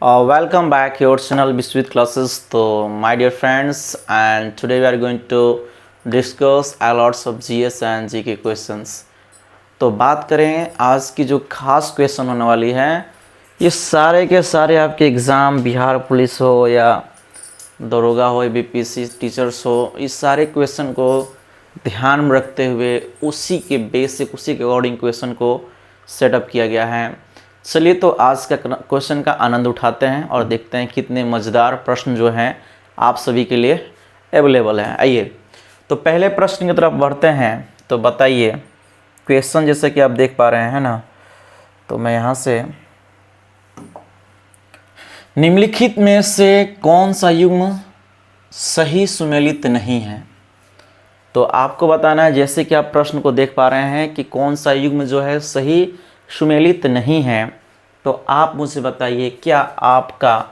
Welcome back your channel Biswit classes. So my dear friends, and today we are going to discuss a lots of GS and GK questions. तो बात करें आज की जो खास question होने वाली है, ये सारे के सारे आपके एग्ज़ाम बिहार पुलिस हो या दरोगा हो, बीपीएससी टीचर्स हो, इस सारे क्वेश्चन को ध्यान में रखते हुए उसी के अकॉर्डिंग क्वेश्चन को सेटअप किया गया है। चलिए तो आज का क्वेश्चन का आनंद उठाते हैं और देखते हैं कितने मज़ेदार प्रश्न जो हैं आप सभी के लिए अवेलेबल हैं। आइए तो पहले प्रश्न की तरफ बढ़ते हैं। तो बताइए क्वेश्चन जैसे कि आप देख पा रहे हैं ना, तो मैं यहाँ से निम्नलिखित में से कौन सा युग्म सही सुमेलित नहीं है। तो आपको बताना है, जैसे कि आप प्रश्न को देख पा रहे हैं कि कौन सा युग्म जो है सही सुमेलित नहीं है, तो आप मुझे बताइए क्या आपका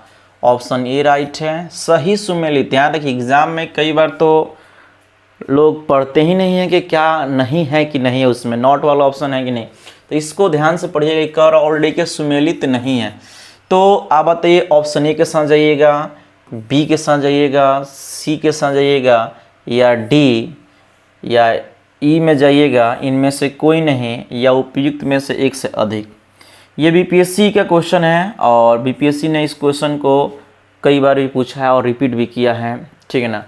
ऑप्शन ए राइट है, सही सुमेलित। यहाँ देखिए एग्ज़ाम में कई बार तो लोग पढ़ते ही नहीं हैं कि क्या नहीं है कि नहीं है, उसमें नॉट वाला ऑप्शन है कि नहीं। तो इसको ध्यान से पढ़िएगा, कर ऑलरेडी के सुमेलित नहीं है। तो आप बताइए ऑप्शन ए के साथ जाइएगा, बी के साथ जाइएगा, सी के साथ जाइएगा या डी या ई में जाइएगा, इनमें से कोई नहीं या उपयुक्त में से एक से अधिक। ये बीपीएससी का क्वेश्चन है और बीपीएससी ने इस क्वेश्चन को कई बार भी पूछा है और रिपीट भी किया है, ठीक है ना।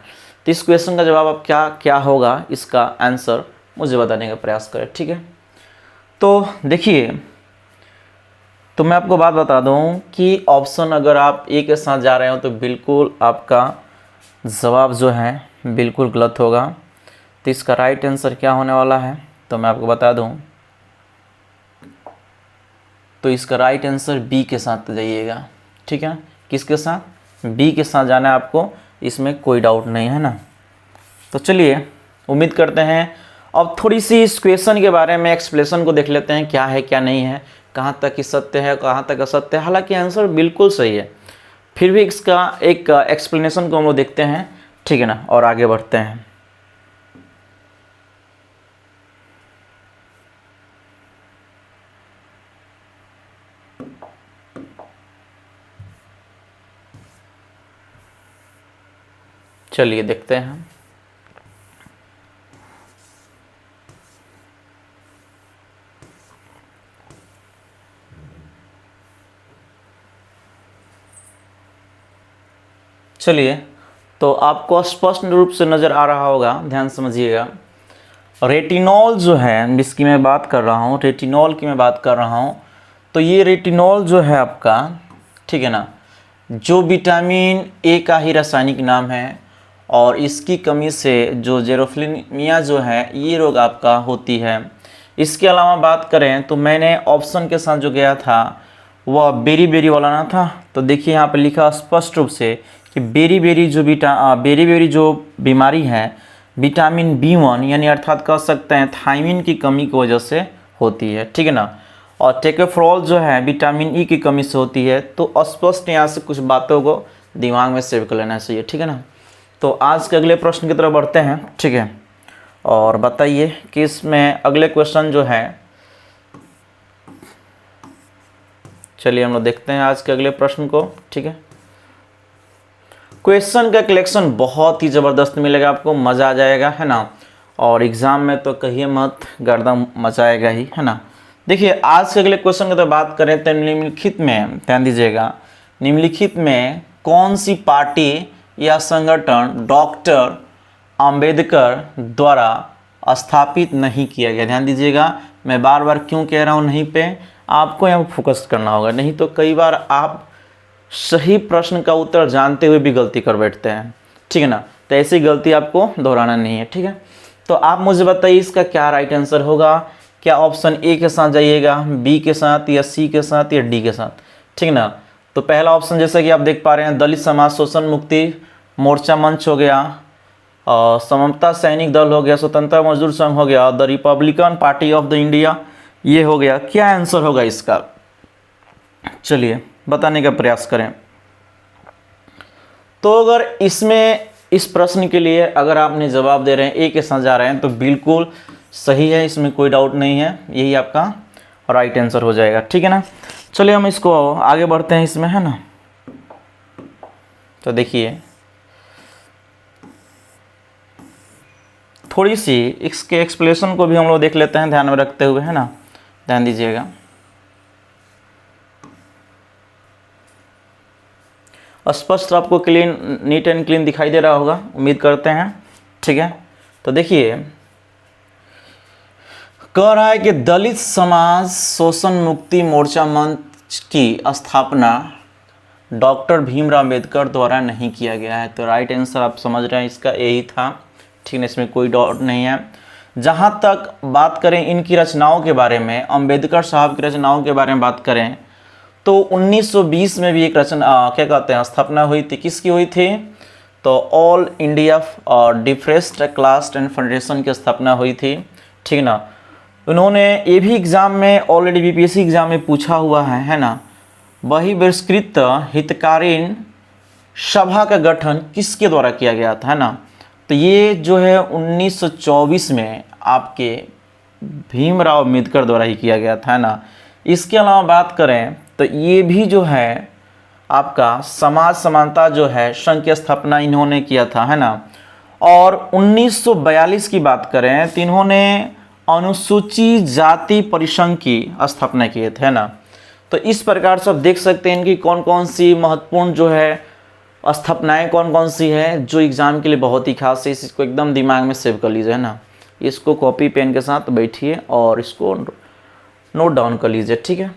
तो इस क्वेश्चन का जवाब अब क्या होगा, इसका आंसर मुझे बताने का प्रयास करें, ठीक है। तो देखिए, तो मैं आपको बात बता दूं कि ऑप्शन अगर आप ए के साथ जा रहे हो तो बिल्कुल आपका जवाब जो है बिल्कुल गलत होगा। तो इसका राइट आंसर क्या होने वाला है, तो मैं आपको बता दूं, तो इसका राइट आंसर बी के साथ जाइएगा, ठीक है। किसके साथ? बी के साथ जाना है आपको, इसमें कोई डाउट नहीं है ना। तो चलिए उम्मीद करते हैं अब थोड़ी सी इस क्वेश्चन के बारे में एक्सप्लेनेशन को देख लेते हैं, क्या है क्या नहीं है, कहाँ तक सत्य है कहाँ तक असत्य है। हालांकि आंसर बिल्कुल सही है, फिर भी इसका एक एक्सप्लेनेशन को हम लोग देखते हैं, ठीक है ना, और आगे बढ़ते हैं। चलिए देखते हैं। चलिए तो आपको स्पष्ट रूप से नज़र आ रहा होगा, ध्यान समझिएगा। रेटिनॉल जो है जिसकी मैं बात कर रहा हूँ, रेटिनॉल की मैं बात कर रहा हूँ, तो ये रेटिनॉल जो है आपका, ठीक है ना, जो विटामिन ए का ही रासायनिक नाम है और इसकी कमी से जो जेरोफ्लिनिया जो है ये रोग आपका होती है। इसके अलावा बात करें तो मैंने ऑप्शन के साथ जो गया था वह बेरी वाला ना था। तो देखिए यहाँ पर लिखा स्पष्ट रूप से कि बेरी जो बीमारी है विटामिन B1 यानी अर्थात कह सकते हैं थायमिन की कमी की वजह से होती है, ठीक है ना। और टेकोफेरॉल जो है विटामिन ई की कमी से होती है। तो स्पष्ट यहाँ से कुछ बातों को दिमाग में सेव कर लेना चाहिए, ठीक है ना। तो आज के अगले प्रश्न की तरफ बढ़ते हैं, ठीक है। और बताइए कि इसमें अगले क्वेश्चन जो है, चलिए हम लोग देखते हैं आज के अगले प्रश्न को, ठीक है। क्वेश्चन का कलेक्शन बहुत ही ज़बरदस्त मिलेगा आपको, मज़ा आ जाएगा, है ना। और एग्ज़ाम में तो कहिए मत, गर्दा मचाएगा ही, है ना। देखिए आज के अगले क्वेश्चन की तो बात करें तो निम्नलिखित में, ध्यान दीजिएगा, निम्नलिखित में कौन सी पार्टी या संगठन डॉक्टर अंबेडकर द्वारा स्थापित नहीं किया गया। ध्यान दीजिएगा, मैं बार बार क्यों कह रहा हूँ नहीं पे, आपको यहाँ फोकस करना होगा, नहीं तो कई बार आप सही प्रश्न का उत्तर जानते हुए भी गलती कर बैठते हैं, ठीक है ना। तो ऐसी गलती आपको दोहराना नहीं है, ठीक है। तो आप मुझे बताइए इसका क्या राइट आंसर होगा, क्या ऑप्शन ए के साथ जाइएगा, बी के साथ या सी के साथ या डी के साथ, ठीक है ना। तो पहला ऑप्शन जैसा कि आप देख पा रहे हैं दलित समाज शोषण मुक्ति मोर्चा मंच हो गया, समता सैनिक दल हो गया, स्वतंत्र मजदूर संघ हो गया, the Republican party of the India, ये हो गया। क्या आंसर होगा इसका, चलिए बताने का प्रयास करें। तो अगर इसमें इस प्रश्न के लिए अगर आपने जवाब दे रहे हैं ए के साथ जा रहे हैं तो बिल्कुल सही है, इसमें कोई डाउट नहीं है, यही आपका राइट आंसर हो जाएगा, ठीक है ना। चलिए हम इसको आगे बढ़ते हैं इसमें, है ना। तो देखिए थोड़ी सी इसके एक्सप्लेनेशन को भी हम लोग देख लेते हैं ध्यान में रखते हुए, है ना, ध्यान दीजिएगा। स्पष्ट आपको क्लीन, नीट एंड क्लीन दिखाई दे रहा होगा, उम्मीद करते हैं, ठीक है। तो देखिए कह रहा है कि दलित समाज शोषण मुक्ति मोर्चा मंच की स्थापना डॉक्टर भीमराव अंबेडकर द्वारा नहीं किया गया है। तो राइट आंसर आप समझ रहे हैं इसका यही था, ठीक है, इसमें कोई डाउट नहीं है। जहाँ तक बात करें इनकी रचनाओं के बारे में, अंबेडकर साहब की रचनाओं के बारे में बात करें तो 1920 में भी एक रचना क्या कहते हैं स्थापना हुई थी। किसकी हुई थी? तो all India depressed class and federation की स्थापना हुई थी, ठीक ना। उन्होंने ये भी एग्ज़ाम में ऑलरेडी बीपीएससी एग्ज़ाम में पूछा हुआ है ना, वही बहिष्कृत हितकारीन सभा का गठन किसके द्वारा किया गया था, है ना। तो ये जो है 1924 में आपके भीमराव अम्बेडकर द्वारा ही किया गया था, है ना। इसके अलावा बात करें तो ये भी जो है आपका समाज समानता जो है संघ की स्थापना इन्होंने किया था, है ना। और 1942 की बात करें तो इन्होंने अनुसूचित जाति परिसंघ की स्थापना किए थे, है ना। तो इस प्रकार से आप देख सकते हैं इनकी कौन कौन सी महत्वपूर्ण जो है स्थापनाएं कौन कौन सी है जो एग्ज़ाम के लिए बहुत ही खास है। इसको एकदम दिमाग में सेव कर लीजिए, है ना। इसको कॉपी पेन के साथ बैठिए और इसको नोट डाउन कर लीजिए, ठीक है।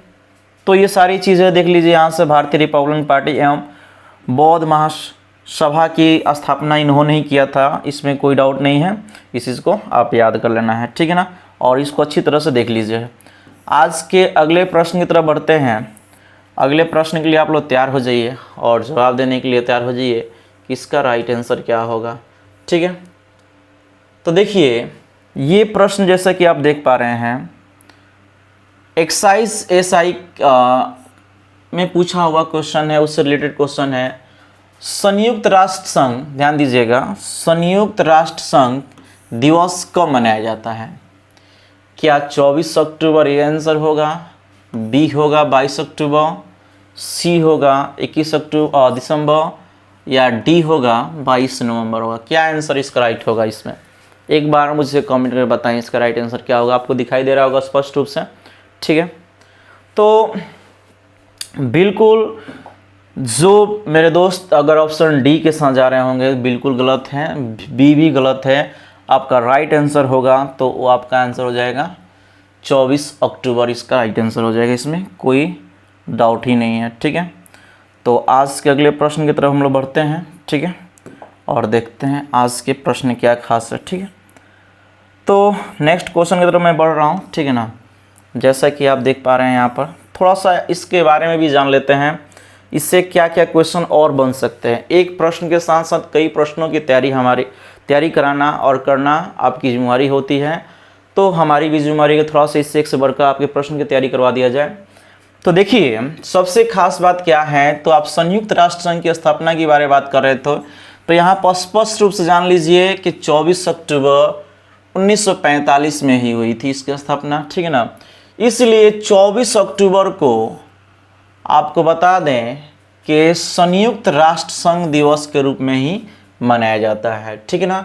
तो ये सारी चीज़ें देख लीजिए यहाँ से। भारतीय रिपब्लिकन पार्टी एवं बौद्ध महासभा की स्थापना इन्होंने ही किया था, इसमें कोई डाउट नहीं है। इस चीज़ को आप याद कर लेना है, ठीक है ना। और इसको अच्छी तरह से देख लीजिए। आज के अगले प्रश्न की तरफ बढ़ते हैं। अगले प्रश्न के लिए आप लोग तैयार हो जाइए और जवाब देने के लिए तैयार हो जाइए कि इसका राइट आंसर क्या होगा, ठीक है। तो देखिए ये प्रश्न जैसा कि आप देख पा रहे हैं एक्साइज एसआई में पूछा हुआ क्वेश्चन है, उससे रिलेटेड क्वेश्चन है। संयुक्त राष्ट्र संघ, ध्यान दीजिएगा, संयुक्त राष्ट्र संघ दिवस कब मनाया जाता है? क्या 24 अक्टूबर ये आंसर होगा, बी होगा 22 अक्टूबर, सी होगा 21 दिसंबर, या डी होगा 22 नवंबर होगा? क्या आंसर इसका राइट होगा? इसमें एक बार मुझे कमेंट करके बताएं इसका राइट आंसर क्या होगा। आपको दिखाई दे रहा होगा स्पष्ट रूप से, ठीक है। तो बिल्कुल जो मेरे दोस्त अगर ऑप्शन डी के साथ जा रहे होंगे बिल्कुल गलत है, बी भी गलत है। आपका राइट आंसर होगा तो वो आपका आंसर हो जाएगा 24 अक्टूबर, इसका राइट आंसर हो जाएगा, इसमें कोई डाउट ही नहीं है, ठीक है। तो आज के अगले प्रश्न की तरफ हम लोग बढ़ते हैं, ठीक है, और देखते हैं आज के प्रश्न क्या खास है, ठीक है। तो नेक्स्ट क्वेश्चन की तरफ मैं बढ़ रहा हूँ, ठीक है ना। जैसा कि आप देख पा रहे हैं यहाँ पर थोड़ा सा इसके बारे में भी जान लेते हैं, इससे क्या क्या क्वेश्चन और बन सकते हैं। एक प्रश्न के साथ साथ कई प्रश्नों की तैयारी कराना और करना आपकी जिम्मेवारी होती है। तो हमारी भी जिम्मेवारी है थोड़ा सा इससे एक से बढ़कर आपके प्रश्न की तैयारी करवा दिया जाए। तो देखिए सबसे खास बात क्या है, तो आप संयुक्त राष्ट्र संघ की स्थापना के बारे में बात कर रहे थे, तो यहाँ पर स्पष्ट रूप से जान लीजिए कि 24 अक्टूबर 1945 में ही हुई थी इसकी स्थापना, ठीक है ना। इसलिए 24 अक्टूबर को आपको बता दें कि संयुक्त राष्ट्र संघ दिवस के रूप में ही मनाया जाता है, ठीक है ना।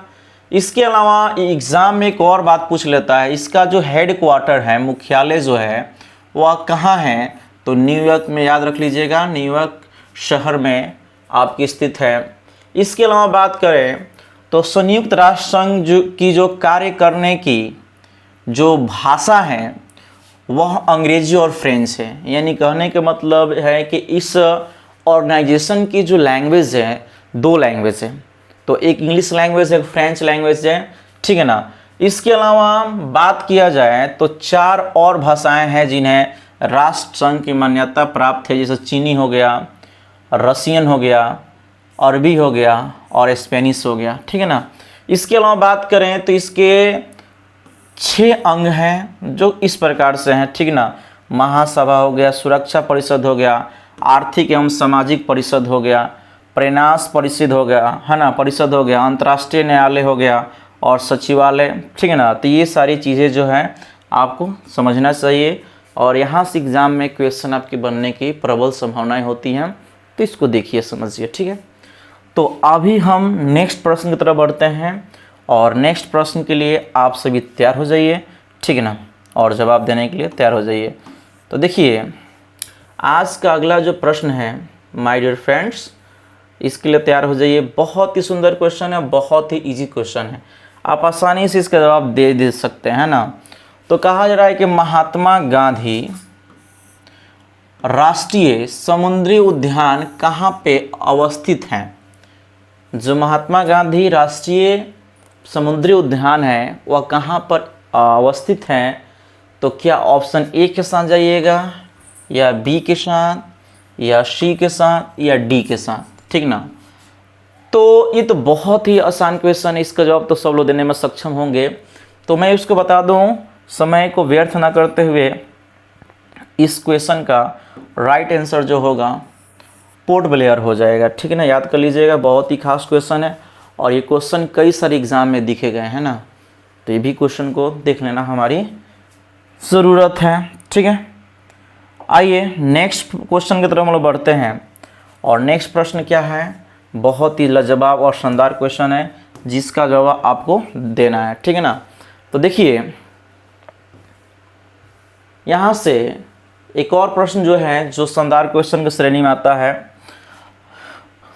इसके अलावा एग्ज़ाम में एक और बात पूछ लेता है, इसका जो हेड क्वार्टर है, मुख्यालय जो है वह कहाँ है? तो न्यूयॉर्क में, याद रख लीजिएगा, न्यूयॉर्क शहर में आपकी स्थित है। इसके अलावा बात करें तो संयुक्त राष्ट्र संघ की जो कार्य करने की जो भाषा है वह अंग्रेजी और फ्रेंच है। यानी कहने का मतलब है कि इस ऑर्गेनाइजेशन की जो लैंग्वेज है, दो लैंग्वेज है, तो एक इंग्लिश लैंग्वेज है, एक फ्रेंच लैंग्वेज है, ठीक है ना। इसके अलावा बात किया जाए तो 4 और भाषाएं हैं जिन्हें राष्ट्र संघ की मान्यता प्राप्त है, जैसे चीनी हो गया, रशियन हो गया, अरबी हो गया और स्पेनिश हो गया, ठीक है ना। इसके अलावा बात करें तो इसके 6 अंग हैं जो इस प्रकार से हैं, ठीक ना। महासभा हो गया, सुरक्षा परिषद हो गया, आर्थिक एवं सामाजिक परिषद हो गया, प्रयास परिषद हो गया, है ना, परिषद हो गया, अंतर्राष्ट्रीय न्यायालय हो गया और सचिवालय, ठीक है ना। तो ये सारी चीज़ें जो हैं आपको समझना चाहिए और यहाँ से एग्ज़ाम में क्वेश्चन आपके बनने की प्रबल संभावनाएं होती हैं। तो इसको देखिए, समझिए, ठीक है। तो अभी हम नेक्स्ट प्रश्न की तरफ बढ़ते हैं और नेक्स्ट प्रश्न के लिए आप सभी तैयार हो जाइए, ठीक है ना, और जवाब देने के लिए तैयार हो जाइए। तो देखिए आज का अगला जो प्रश्न है माय डियर फ्रेंड्स, इसके लिए तैयार हो जाइए। बहुत ही सुंदर क्वेश्चन है, बहुत ही इजी क्वेश्चन है, आप आसानी से इसका जवाब दे सकते हैं ना। तो कहा जा रहा है कि महात्मा गांधी राष्ट्रीय समुद्री उद्यान कहाँ पे अवस्थित हैं। जो महात्मा गांधी राष्ट्रीय समुद्री उद्यान है वह कहाँ पर अवस्थित हैं। तो क्या ऑप्शन ए के साथ जाइएगा, या बी के साथ, या सी के साथ, या डी के साथ, ठीक ना। तो ये तो बहुत ही आसान क्वेश्चन है, इसका जवाब तो सब लोग देने में सक्षम होंगे। तो मैं इसको बता दूं, समय को व्यर्थ ना करते हुए इस क्वेश्चन का राइट आंसर जो होगा पोर्ट ब्लेयर हो जाएगा, ठीक है ना। याद कर लीजिएगा, बहुत ही खास क्वेश्चन है और ये क्वेश्चन कई सारे एग्जाम में दिखे गए हैं ना, तो ये भी क्वेश्चन को देख लेना हमारी ज़रूरत है, ठीक है। आइए नेक्स्ट क्वेश्चन की तरफ हम लोग बढ़ते हैं और नेक्स्ट प्रश्न क्या है, बहुत ही लाजवाब और शानदार क्वेश्चन है जिसका जवाब आपको देना है, ठीक है ना। तो देखिए यहाँ से एक और प्रश्न जो है जो शानदार क्वेश्चन की श्रेणी में आता है।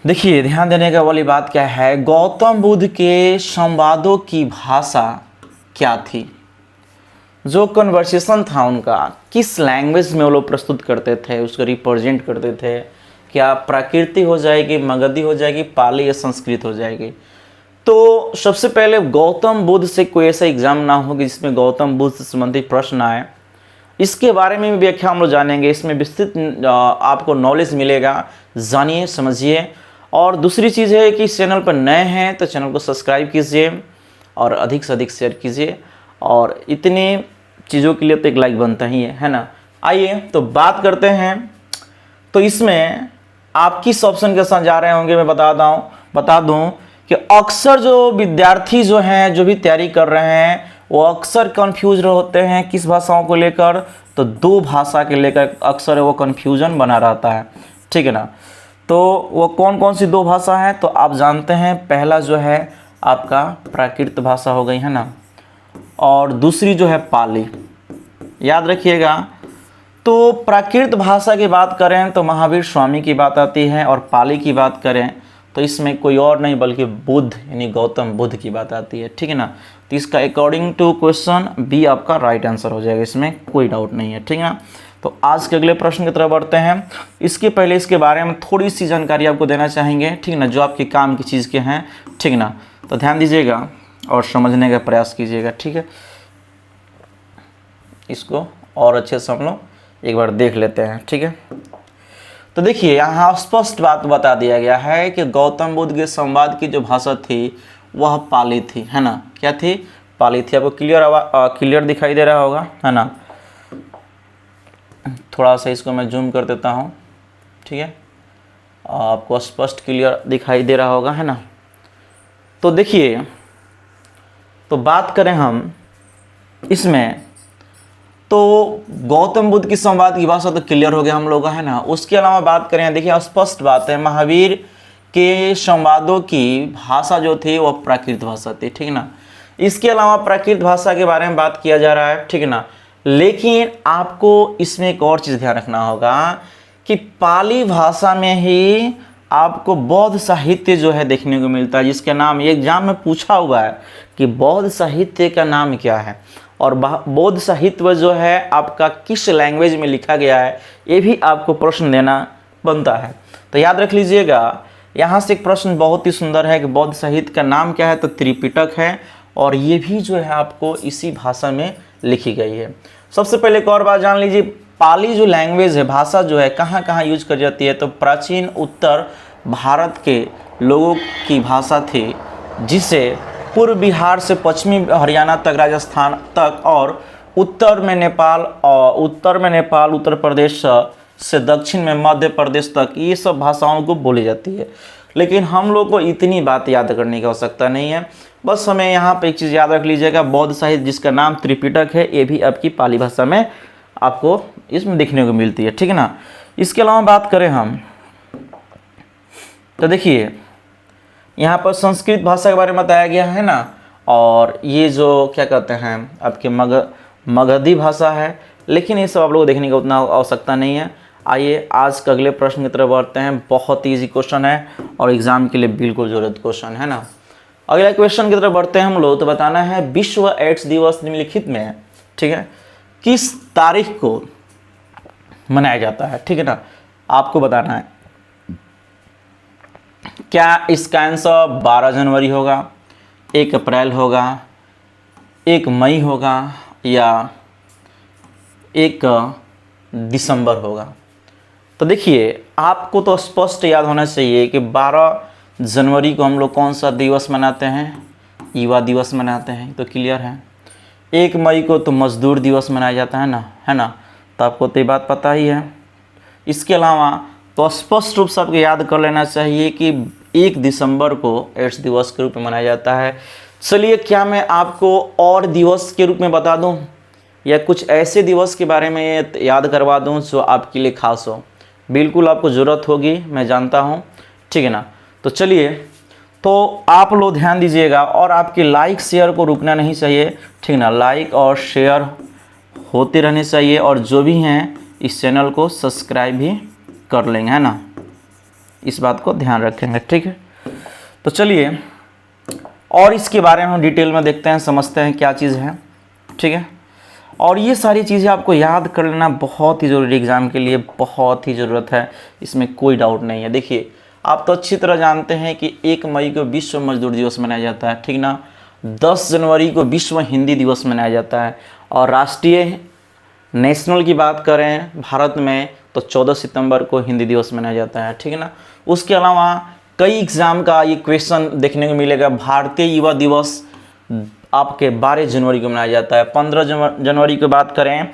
देखिए ध्यान देने का वाली बात क्या है, गौतम बुद्ध के संवादों की भाषा क्या थी। जो कन्वर्सेशन था उनका किस लैंग्वेज में वो लोग प्रस्तुत करते थे, उसको रिप्रेजेंट करते थे। क्या प्राकृतिक हो जाएगी, मगधी हो जाएगी, पाली या संस्कृत हो जाएगी। तो सबसे पहले गौतम बुद्ध से कोई ऐसा एग्जाम ना हो कि जिसमें गौतम बुद्ध से संबंधित प्रश्न आए, इसके बारे में भी व्याख्या हम लोग जानेंगे। इसमें विस्तृत आपको नॉलेज मिलेगा, जानिए समझिए। और दूसरी चीज़ है कि इस चैनल पर नए हैं तो चैनल को सब्सक्राइब कीजिए और अधिक से अधिक शेयर कीजिए, और इतनी चीज़ों के लिए तो एक लाइक बनता ही है ना। आइए तो बात करते हैं। तो इसमें आप किस ऑप्शन के साथ जा रहे होंगे मैं बता दूं कि अक्सर जो विद्यार्थी जो हैं, जो भी तैयारी कर रहे हैं, वो अक्सर कंफ्यूज होते हैं किस भाषाओं को लेकर। तो दो भाषा के लेकर अक्सर वो कंफ्यूजन बना रहता है, ठीक है ना। तो वो कौन कौन सी दो भाषा हैं तो आप जानते हैं, पहला जो है आपका प्राकृत भाषा हो गई है ना, और दूसरी जो है पाली, याद रखिएगा। तो प्राकृत भाषा की बात करें तो महावीर स्वामी की बात आती है, और पाली की बात करें तो इसमें कोई और नहीं बल्कि बुद्ध यानी गौतम बुद्ध की बात आती है, ठीक है ना। तो इसका अकॉर्डिंग टू क्वेश्चन बी आपका राइट आंसर हो जाएगा, इसमें कोई डाउट नहीं है, ठीक है ना। तो आज के अगले प्रश्न की तरफ बढ़ते हैं। इसके पहले इसके बारे में थोड़ी सी जानकारी आपको देना चाहेंगे, ठीक है ना, जो आपके काम की चीज़ के हैं, ठीक है ना। तो ध्यान दीजिएगा और समझने का प्रयास कीजिएगा, ठीक है। इसको और अच्छे से हम लोग एक बार देख लेते हैं, ठीक है। तो देखिए यहाँ स्पष्ट बात बता दिया गया है कि गौतम बुद्ध के संवाद की जो भाषा थी वह पाली थी, है ना। क्या थी? पाली थी। आपको क्लियर दिखाई दे रहा होगा, है ना। थोड़ा सा इसको मैं जूम कर देता हूँ, ठीक है, आपको स्पष्ट क्लियर दिखाई दे रहा होगा, है ना। तो देखिए, तो बात करें हम इसमें, तो गौतम बुद्ध की संवाद की भाषा तो क्लियर हो गया हम लोग, है ना। उसके अलावा बात करें, देखिए स्पष्ट बात है, महावीर के संवादों की भाषा जो थी वह प्राकृत भाषा थी, ठीक है ना। इसके अलावा प्राकृत भाषा के बारे में बात किया जा रहा है, ठीक है ना। लेकिन आपको इसमें एक और चीज़ ध्यान रखना होगा कि पाली भाषा में ही आपको बौद्ध साहित्य जो है देखने को मिलता है, जिसका नाम ये एग्जाम में पूछा हुआ है कि बौद्ध साहित्य का नाम क्या है, और बौद्ध साहित्य जो है आपका किस लैंग्वेज में लिखा गया है, ये भी आपको प्रश्न देना बनता है। तो याद रख लीजिएगा, यहाँ से एक प्रश्न बहुत ही सुंदर है कि बौद्ध साहित्य का नाम क्या है, तो त्रिपिटक है, और ये भी जो है आपको इसी भाषा में लिखी गई है। सबसे पहले एक और बात जान लीजिए, पाली जो लैंग्वेज है, भाषा जो है कहाँ कहाँ यूज कर जाती है, तो प्राचीन उत्तर भारत के लोगों की भाषा थी, जिसे पूर्व बिहार से पश्चिमी हरियाणा तक, राजस्थान तक, और उत्तर में नेपाल, उत्तर प्रदेश से दक्षिण में मध्य प्रदेश तक, ये सब भाषाओं को बोली जाती है। लेकिन हम लोग को इतनी बात याद करने की आवश्यकता नहीं है, बस हमें यहाँ पे एक चीज़ याद रख लीजिएगा, बौद्ध साहित्य जिसका नाम त्रिपिटक है, ये भी आपकी पाली भाषा में आपको इसमें देखने को मिलती है, ठीक है ना। इसके अलावा बात करें हम, तो देखिए यहाँ पर संस्कृत भाषा के बारे में बताया गया है ना, और ये जो क्या कहते हैं आपके मगधी भाषा है, लेकिन ये सब आप लोगों को देखने का उतना आवश्यकता नहीं है। आइए आज के अगले प्रश्न की तरफ बढ़ते हैं। बहुत ईजी क्वेश्चन है और एग्जाम के लिए बिल्कुल जरूरत क्वेश्चन है ना। अगला क्वेश्चन की तरफ बढ़ते हैं हम लोग। तो बताना है विश्व एड्स दिवस निम्नलिखित में, ठीक है, किस तारीख को मनाया जाता है, ठीक है ना, आपको बताना है। क्या इसका आंसर 12 जनवरी होगा, 1 अप्रैल होगा, 1 मई होगा, या 1 दिसंबर होगा। तो देखिए आपको तो स्पष्ट याद होना चाहिए कि 12 जनवरी को हम लोग कौन सा दिवस मनाते हैं, युवा दिवस मनाते हैं, तो क्लियर है। 1 मई को तो मजदूर दिवस मनाया जाता है ना, तो आपको तो ये बात पता ही है। इसके अलावा तो स्पष्ट रूप से आपको याद कर लेना चाहिए कि 1 दिसंबर को एड्स दिवस के रूप में मनाया जाता है। चलिए क्या मैं आपको और दिवस के रूप में बता दूं, या कुछ ऐसे दिवस के बारे में याद करवा दूं जो आपके लिए खास हो। बिल्कुल आपको ज़रूरत होगी, मैं जानता हूं, ठीक है ना। तो चलिए, तो आप लोग ध्यान दीजिएगा और आपके लाइक शेयर को रुकना नहीं चाहिए, ठीक ना। लाइक और शेयर होते रहने चाहिए, और जो भी हैं इस चैनल को सब्सक्राइब भी कर लेंगे, है ना, इस बात को ध्यान रखेंगे, ठीक है। तो चलिए और इसके बारे में हम डिटेल में देखते हैं, समझते हैं क्या चीज़ है, ठीक है। और ये सारी चीज़ें आपको याद कर लेना बहुत ही ज़रूरी, एग्ज़ाम के लिए बहुत ही ज़रूरत है, इसमें कोई डाउट नहीं है। देखिए आप तो अच्छी तरह जानते हैं कि 1 मई को विश्व मजदूर दिवस मनाया जाता है, ठीक ना। 10 जनवरी को विश्व हिंदी दिवस मनाया जाता है, और राष्ट्रीय नेशनल की बात करें भारत में तो 14 सितंबर को हिंदी दिवस मनाया जाता है, ठीक है ना। उसके अलावा कई एग्ज़ाम का ये क्वेश्चन देखने को मिलेगा। भारतीय युवा दिवस आपके 12 जनवरी को मनाया जाता है। 15 जनवरी की बात करें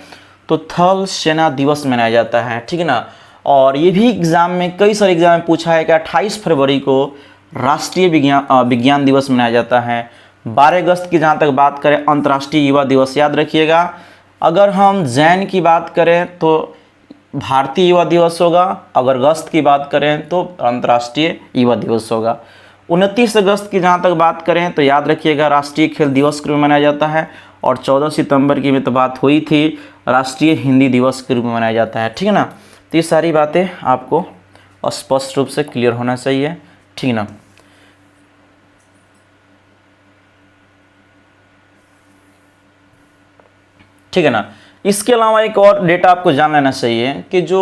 तो थल सेना दिवस मनाया जाता है, ठीक है ना। और ये भी एग्ज़ाम में कई सारे एग्ज़ाम में पूछा है कि 28 फरवरी को राष्ट्रीय विज्ञान दिवस मनाया जाता है। 12 अगस्त की जहाँ तक बात करें अंतर्राष्ट्रीय युवा दिवस, याद रखिएगा। अगर हम जैन की बात करें तो भारतीय युवा दिवस होगा, अगर अगस्त की बात करें तो अंतर्राष्ट्रीय युवा दिवस होगा। 29 अगस्त की जहाँ तक बात करें तो याद रखिएगा राष्ट्रीय खेल दिवस के रूप में मनाया जाता है, और 14 सितंबर की में तो बात हुई थी, राष्ट्रीय हिंदी दिवस के रूप में मनाया जाता है, ठीक है ना। तो ये सारी बातें आपको स्पष्ट रूप से क्लियर होना चाहिए, ठीक है ना। ठीक है ना। इसके अलावा एक और डेटा आपको जान लेना चाहिए कि जो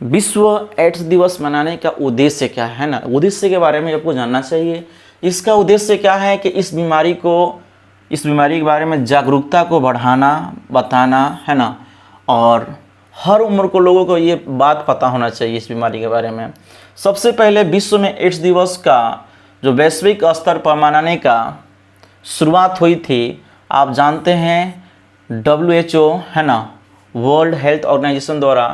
विश्व एड्स दिवस मनाने का उद्देश्य क्या है ना, उद्देश्य के बारे में आपको जानना चाहिए। इसका उद्देश्य क्या है कि इस बीमारी के बारे में जागरूकता को बढ़ाना, बताना, है ना, और हर उम्र को लोगों को ये बात पता होना चाहिए इस बीमारी के बारे में। सबसे पहले विश्व में एड्स दिवस का जो वैश्विक स्तर पर मनाने का शुरुआत हुई थी, आप जानते हैं WHO, है ना, वर्ल्ड हेल्थ ऑर्गेनाइजेशन द्वारा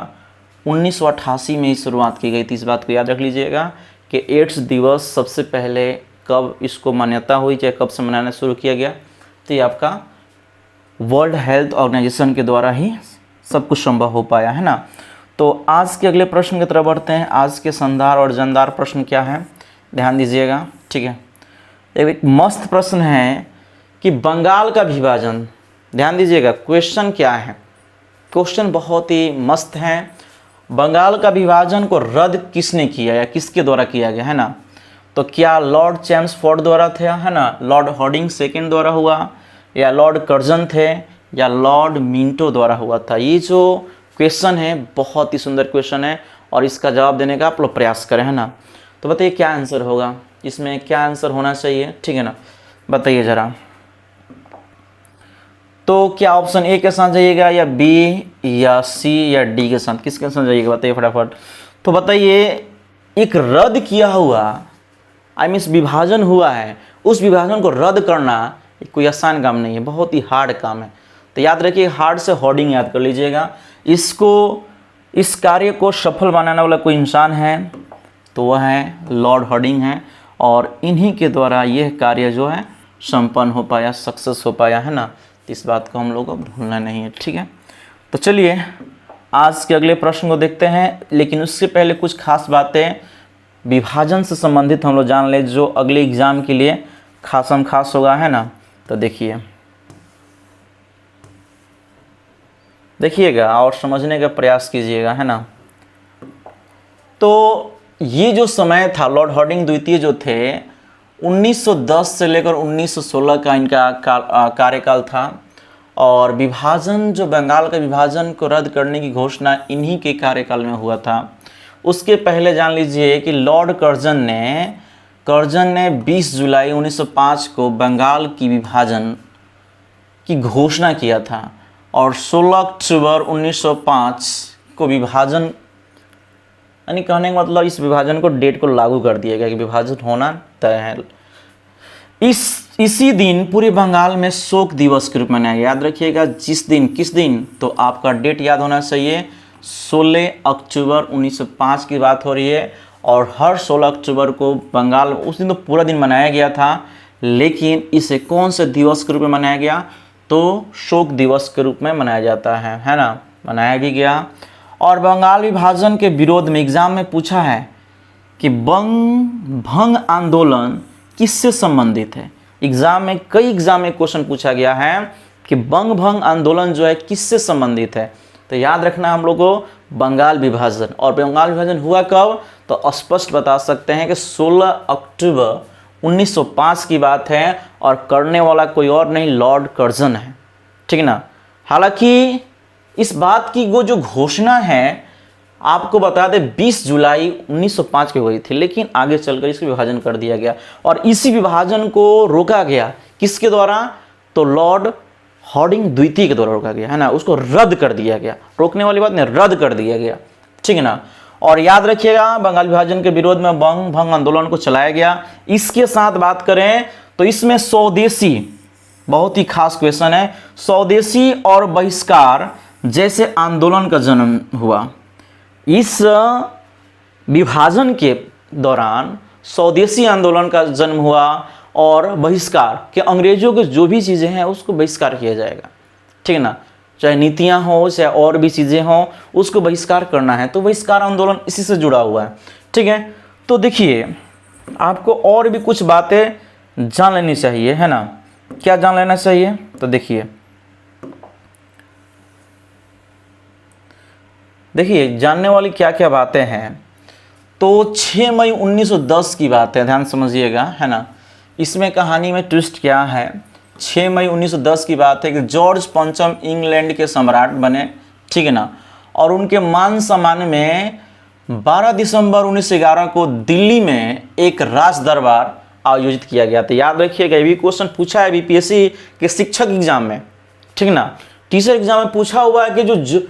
1988 में ही शुरुआत की गई थी। इस बात को याद रख लीजिएगा कि एड्स दिवस सबसे पहले कब इसको मान्यता हुई, चाहे कब से मनाना शुरू किया गया, तो ये आपका वर्ल्ड हेल्थ ऑर्गेनाइजेशन के द्वारा ही सब कुछ संभव हो पाया, है ना। तो आज के अगले प्रश्न की तरफ बढ़ते हैं। आज के शानदार और जानदार प्रश्न क्या है, ध्यान दीजिएगा, ठीक है। एक मस्त प्रश्न है कि बंगाल का विभाजन, ध्यान दीजिएगा क्वेश्चन क्या है, क्वेश्चन बहुत ही मस्त है। बंगाल का विभाजन को रद्द किसने किया या किसके द्वारा किया गया, है ना। तो क्या लॉर्ड चैम्सफोर्ड द्वारा थे, है ना, लॉर्ड हार्डिंग सेकेंड द्वारा हुआ, या लॉर्ड कर्जन थे, या लॉर्ड मिंटो द्वारा हुआ था। ये जो क्वेश्चन है बहुत ही सुंदर क्वेश्चन है, और इसका जवाब देने का आप लोग प्रयास करें, है ना। तो बताइए क्या आंसर होगा, इसमें क्या आंसर होना चाहिए, ठीक है ना, बताइए ज़रा। तो क्या ऑप्शन ए के साथ जाइएगा, या बी, या सी, या डी के साथ, किसके साथ जाइएगा बताइए फटाफट। तो बताइए एक रद्द किया हुआ, आई मीन विभाजन हुआ है, उस विभाजन को रद्द करना कोई आसान काम नहीं है, बहुत ही हार्ड काम है। तो याद रखिए, हार्ड से होर्डिंग याद कर लीजिएगा। इस कार्य को सफल बनाने वाला कोई इंसान है तो वह है लॉर्ड हार्डिंग है, और इन्हीं के द्वारा यह कार्य जो है संपन्न हो पाया, सक्सेस हो पाया, है ना। इस बात को हम लोग को भूलना नहीं है, ठीक है। तो चलिए आज के अगले प्रश्न को देखते हैं, लेकिन उससे पहले कुछ खास बातें विभाजन से संबंधित हम लोग जान ले, जो अगले एग्जाम के लिए खासम खास होगा, है ना। तो देखिएगा और समझने का प्रयास कीजिएगा, है ना। तो ये जो समय था, लॉर्ड हार्डिंग द्वितीय जो थे, 1910 से लेकर 1916 का इनका कार्यकाल था। और विभाजन, जो बंगाल का विभाजन को रद्द करने की घोषणा इन्हीं के कार्यकाल में हुआ था। उसके पहले जान लीजिए कि लॉर्ड कर्जन ने 20 जुलाई 1905 को बंगाल की विभाजन की घोषणा किया था और 16 अक्टूबर 1905 को विभाजन, यानी कहने का मतलब इस विभाजन को, डेट को लागू कर दिया गया कि विभाजन होना तय है। इसी दिन पूरे बंगाल में शोक दिवस के रूप में मनाया गया। याद रखिएगा किस दिन, तो आपका डेट याद होना चाहिए। 16 अक्टूबर 1905 की बात हो रही है और हर 16 अक्टूबर को बंगाल, उस दिन तो पूरा दिन मनाया गया था, लेकिन इसे कौन से दिवस के रूप में मनाया गया, तो शोक दिवस के रूप में मनाया जाता है ना, मनाया भी गया। और बंगाल विभाजन के विरोध में एग्जाम में पूछा है कि भंग आंदोलन किससे संबंधित है। कई एग्जाम में क्वेश्चन पूछा गया है कि भंग आंदोलन जो है किससे संबंधित है। तो याद रखना हम लोग को बंगाल विभाजन। और बंगाल विभाजन हुआ कब, तो स्पष्ट बता सकते हैं कि 16 अक्टूबर 1905 की बात है और करने वाला कोई और नहीं, लॉर्ड कर्जन है, ठीक ना। हालांकि इस बात की वो जो घोषणा है, आपको बता दें 20 जुलाई 1905 की हुई थी, लेकिन आगे चलकर इसका विभाजन कर दिया गया और इसी विभाजन को रोका गया। किसके द्वारा, तो लॉर्ड हार्डिंग द्वितीय के द्वारा रोका गया, है ना। उसको रद्द कर दिया गया, रोकने वाली बात नहीं, रद्द कर दिया गया, ठीक है ना। और याद रखिएगा बंगाल विभाजन के विरोध में भंग आंदोलन को चलाया गया। इसके साथ बात करें तो इसमें स्वदेशी, बहुत ही खास क्वेश्चन है, स्वदेशी और बहिष्कार जैसे आंदोलन का जन्म हुआ। इस विभाजन के दौरान स्वदेशी आंदोलन का जन्म हुआ और बहिष्कार के, अंग्रेजों के जो भी चीज़ें हैं उसको बहिष्कार किया जाएगा, ठीक है ना। चाहे नीतियां हो, चाहे और भी चीज़ें हों, उसको बहिष्कार करना है। तो बहिष्कार आंदोलन इसी से जुड़ा हुआ है, ठीक है। तो देखिए आपको और भी कुछ बातें जान लेनी चाहिए, है ना। क्या जान लेना चाहिए, तो देखिए जानने वाली क्या क्या बातें हैं। तो 6 मई 1910 की बात है, ध्यान समझिएगा, है ना। इसमें कहानी में ट्विस्ट क्या है, 6 मई 1910 की बात है कि जॉर्ज पंचम इंग्लैंड के सम्राट बने, ठीक है ना। और उनके मान सम्मान में 12 दिसंबर 1911 को दिल्ली में एक राज दरबार आयोजित किया गया था। याद रखिएगा, ये भी क्वेश्चन पूछा है बीपीएससी के शिक्षक एग्जाम में, ठीक ना। टीचर एग्जाम में पूछा हुआ है कि जो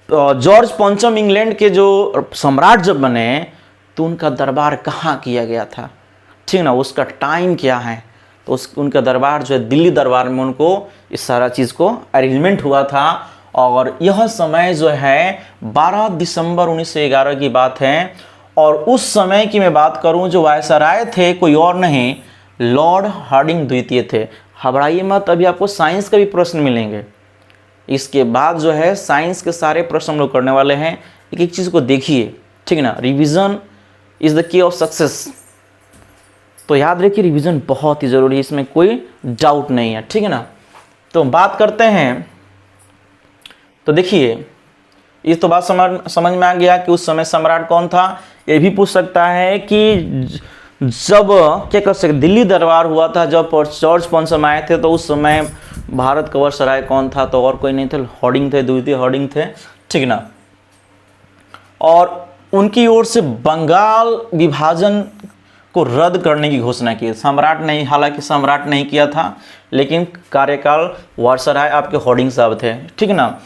जॉर्ज पंचम इंग्लैंड के जो सम्राट जब बने तो उनका दरबार कहाँ किया गया था, ठीक ना, उसका टाइम क्या है। तो उनका दरबार जो है दिल्ली दरबार में उनको इस सारा चीज़ को अरेंजमेंट हुआ था। और यह समय जो है 12 दिसंबर 1911 की बात है। और उस समय की मैं बात करूं, जो वायसराय थे कोई और नहीं, लॉर्ड हार्डिंग द्वितीय थे। घबराइए मत, अभी आपको साइंस का भी प्रश्न मिलेंगे। इसके बाद जो है साइंस के सारे प्रश्न हम लोग करने वाले हैं। एक एक चीज़ को देखिए, ठीक है ना। Revision is the key of success. तो याद रखिए रिवीजन बहुत ही ज़रूरी है, इसमें कोई डाउट नहीं है, ठीक है ना। तो बात करते हैं, तो देखिए इस तो बात समझ में आ गया कि उस समय सम्राट कौन था। ये भी पूछ सकता है कि जब क्या कर सकते, दिल्ली दरबार हुआ था जब जॉर्ज पंचम आए थे, तो उस समय भारत का वायसराय कौन था, तो और कोई नहीं थे, हार्डिंग थे, द्वितीय हार्डिंग थे, ठीक ना। और उनकी ओर से बंगाल विभाजन को रद्द करने की घोषणा की। सम्राट नहीं, हालांकि सम्राट नहीं किया था, लेकिन कार्यकाल वायसराय आपके हार्डिंग साहब थे, ठीक ना।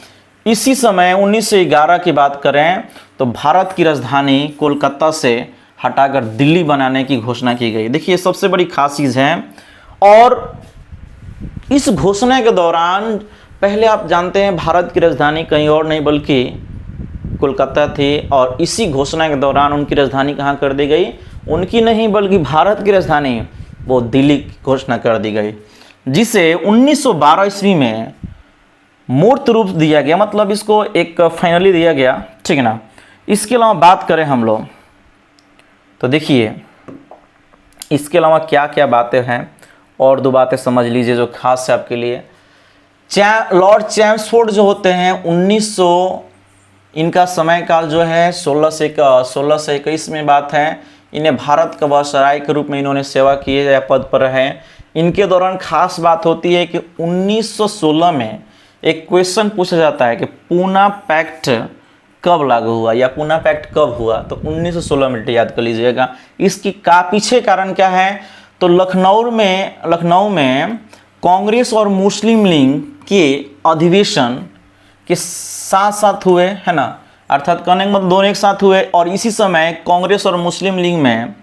इसी समय 1911 की बात करें तो भारत की राजधानी कोलकाता से हटाकर दिल्ली बनाने की घोषणा की गई। देखिए सबसे बड़ी खास चीज़ है। और इस घोषणा के दौरान पहले आप जानते हैं भारत की राजधानी कहीं और नहीं बल्कि कोलकाता थी। और इसी घोषणा के दौरान उनकी राजधानी कहाँ कर दी गई, उनकी नहीं बल्कि भारत की राजधानी वो दिल्ली की घोषणा कर दी गई, जिसे 1912 ईस्वी में मूर्त रूप दिया गया, मतलब इसको एक फाइनली दिया गया, ठीक है ना। इसके अलावा बात करें हम लोग तो देखिए इसके अलावा क्या क्या बातें हैं, और दो बातें समझ लीजिए जो खास है आपके लिए। लॉर्ड चैम्सफोर्ड जो होते हैं 1900, इनका समय काल जो है 1621 में बात है। इन्हें भारत का वायसराय के रूप में इन्होंने सेवा की है या पद पर रहे। इनके दौरान खास बात होती है कि 1916 में एक क्वेश्चन पूछा जाता है कि पूना पैक्ट कब लागू हुआ या पूना पैक्ट कब हुआ, तो 1916 में, याद कर लीजिएगा। इसकी पीछे कारण क्या है, तो लखनऊ में कांग्रेस और मुस्लिम लीग के अधिवेशन के साथ साथ हुए, है ना, अर्थात कहने का मतलब दोनों एक साथ हुए, और इसी समय कांग्रेस और मुस्लिम लीग में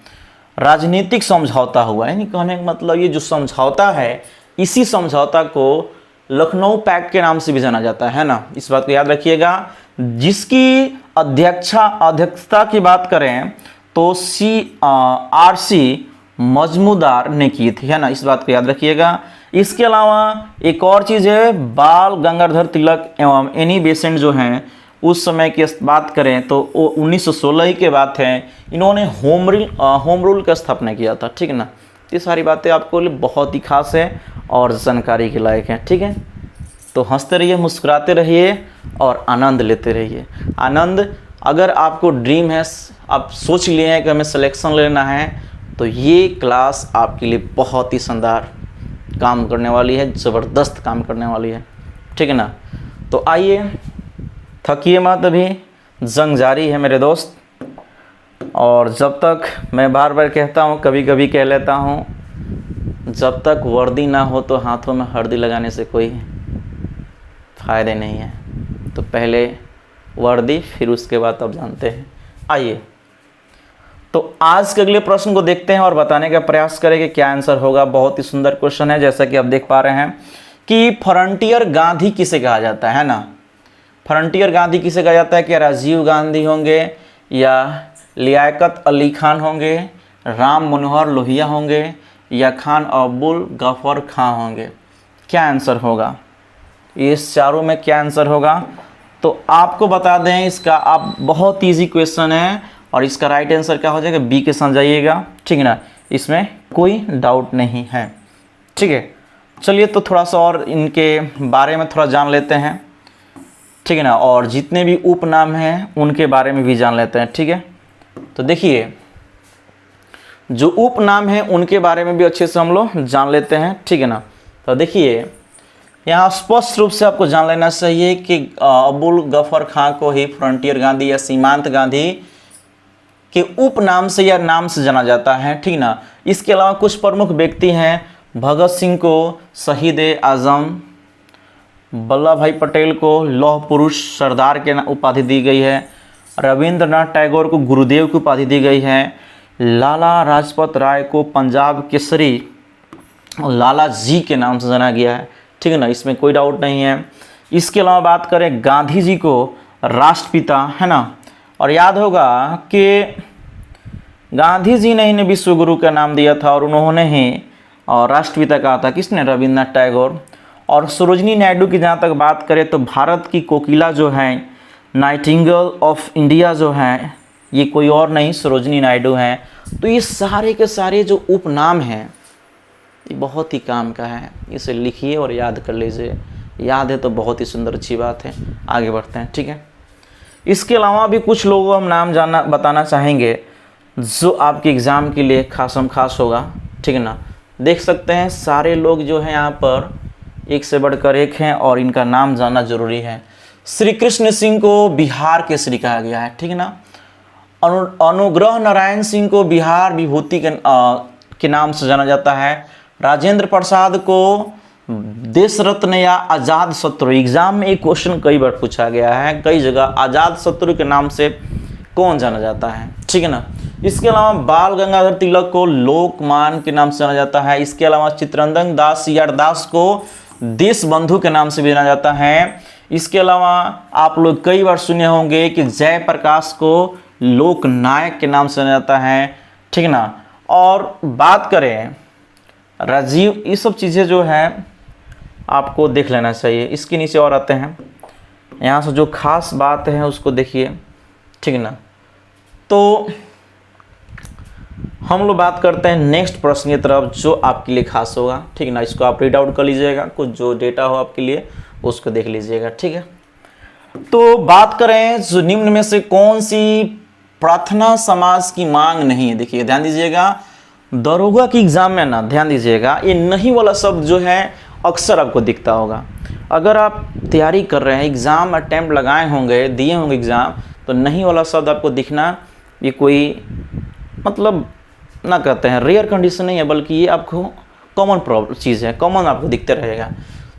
राजनीतिक समझौता हुआ। यानी कहने का मतलब ये जो समझौता है, इसी समझौता को लखनऊ पैक्ट के नाम से भी जाना जाता है ना, इस बात को याद रखिएगा। जिसकी अध्यक्षता की बात करें तो RC मजमूदार ने की थी, है ना, इस बात को याद रखिएगा। इसके अलावा एक और चीज़ है, बाल गंगाधर तिलक एवं एनी बेसेंट जो हैं उस समय की बात करें तो वो 1916 ही के बात है। इन्होंने होम रूल का स्थापना किया था, ठीक है ना। ये सारी बातें आपको लिए बहुत ही खास है और जानकारी के लायक हैं, ठीक है। तो हंसते रहिए, मुस्कुराते रहिए और आनंद लेते रहिए। आनंद, अगर आपको ड्रीम है, आप सोच लिए हैं कि हमें सिलेक्शन लेना है, तो ये क्लास आपके लिए बहुत ही शानदार काम करने वाली है, ज़बरदस्त काम करने वाली है, ठीक है ना। तो आइए, थकिए मत, अभी जंग जारी है मेरे दोस्त। और जब तक, मैं बार बार कहता हूँ, कभी कभी कह लेता हूँ, जब तक वर्दी ना हो तो हाथों में हल्दी लगाने से कोई फ़ायदे नहीं है। तो पहले वर्दी, फिर उसके बाद आप जानते हैं। आइए, तो आज के अगले प्रश्न को देखते हैं और बताने का प्रयास करें कि क्या आंसर होगा। बहुत ही सुंदर क्वेश्चन है, जैसा कि आप देख पा रहे हैं कि फ्रंटियर गांधी किसे कहा जाता है ना। फ्रंटियर गांधी किसे कहा जाता है? क्या राजीव गांधी होंगे, या लियाकत अली खान होंगे, राम मनोहर लोहिया होंगे, या खान अब्दुल गफर खां होंगे? क्या आंसर होगा? इस चारों में क्या आंसर होगा? तो आपको बता दें, इसका आप बहुत इजी क्वेश्चन है और इसका राइट आंसर क्या हो जाएगा? बी के साथ जाइएगा, ठीक है ना, इसमें कोई डाउट नहीं है, ठीक है। चलिए, तो थोड़ा सा और इनके बारे में थोड़ा जान लेते हैं, ठीक है ना, और जितने भी उपनाम हैं उनके बारे में भी जान लेते हैं, ठीक है। तो देखिए, जो उपनाम हैं उनके बारे में भी अच्छे से हम लोग जान लेते हैं, ठीक है ना। तो देखिए, यहाँ स्पष्ट रूप से आपको जान लेना चाहिए कि अब्दुल गफर खां को ही फ्रंटियर गांधी या सीमांत गांधी के उपनाम से या नाम से जाना जाता है, ठीक ना। इसके अलावा कुछ प्रमुख व्यक्ति हैं, भगत सिंह को शहीद आजम, वल्लभ भाई पटेल को लौह पुरुष सरदार के उपाधि दी गई है, रविंद्रनाथ टैगोर को गुरुदेव की उपाधि दी गई है, लाला लाजपत राय को पंजाब केसरी लाला जी के नाम से जाना गया है, ठीक है ना, इसमें कोई डाउट नहीं है। इसके अलावा बात करें, गांधी जी को राष्ट्रपिता, है ना, और याद होगा कि गांधी जी ने ही विश्व गुरु का नाम दिया था और उन्होंने ही और राष्ट्रपिता कहा था, किसने? रविंद्रनाथ टैगोर। और सरोजिनी नायडू की जहाँ तक बात करें तो भारत की कोकिला जो है, नाइटिंगेल ऑफ इंडिया जो है, ये कोई और नहीं, सरोजिनी नायडू हैं। तो ये सारे के सारे जो उपनाम हैं ये बहुत ही काम का है, इसे लिखिए और याद कर लीजिए। याद है तो बहुत ही सुंदर, अच्छी बात है। आगे बढ़ते हैं, ठीक है। इसके अलावा भी कुछ लोगों को हम नाम बताना चाहेंगे जो आपके एग्ज़ाम के लिए खास होगा, ठीक है ना। देख सकते हैं सारे लोग जो हैं यहाँ पर एक से बढ़कर एक हैं और इनका नाम जानना जरूरी है। श्री कृष्ण सिंह को बिहार केसरी कहा गया है, ठीक है ना। अनुग्रह नारायण सिंह को बिहार विभूति के नाम से जाना जाता है। राजेंद्र प्रसाद को देश रत्न या आज़ाद शत्रु, एग्जाम में एक क्वेश्चन कई बार पूछा गया है, कई जगह, आज़ाद शत्रु के नाम से कौन जाना जाता है, ठीक है ना। इसके अलावा बाल गंगाधर तिलक को लोकमान के नाम से जाना जाता है। इसके अलावा चित्तरंजन दास सीआर दास को देश बंधु के नाम से भी जाना जाता है। इसके अलावा आप लोग कई बार सुने होंगे कि जयप्रकाश को लोकनायक के नाम से जाना जाता है, ठीक है ना। और बात करें राजीव, ये सब चीज़ें जो हैं आपको देख लेना चाहिए। इसके नीचे और आते हैं, यहाँ से जो खास बात है उसको देखिए, ठीक है ना। तो हम लोग बात करते हैं नेक्स्ट प्रश्न की तरफ, जो आपके लिए खास होगा, ठीक है ना। इसको आप रीड आउट कर लीजिएगा, कुछ जो डेटा हो आपके लिए उसको देख लीजिएगा, ठीक है। तो बात करें जो निम्न में से कौन सी प्रार्थना समाज की मांग नहीं है। देखिए ध्यान दीजिएगा, दरोगा की एग्जाम में ना, ध्यान दीजिएगा, ये नहीं वाला शब्द जो है अक्सर आपको दिखता होगा। अगर आप तैयारी कर रहे हैं, एग्ज़ाम अटैम्प्ट लगाए होंगे, दिए होंगे एग्ज़ाम, तो नहीं वाला शब्द आपको दिखना ये कोई मतलब ना कहते हैं रेयर कंडीशन नहीं है, बल्कि ये आपको कॉमन प्रॉब्लम चीज़ है, कॉमन आपको दिखते रहेगा।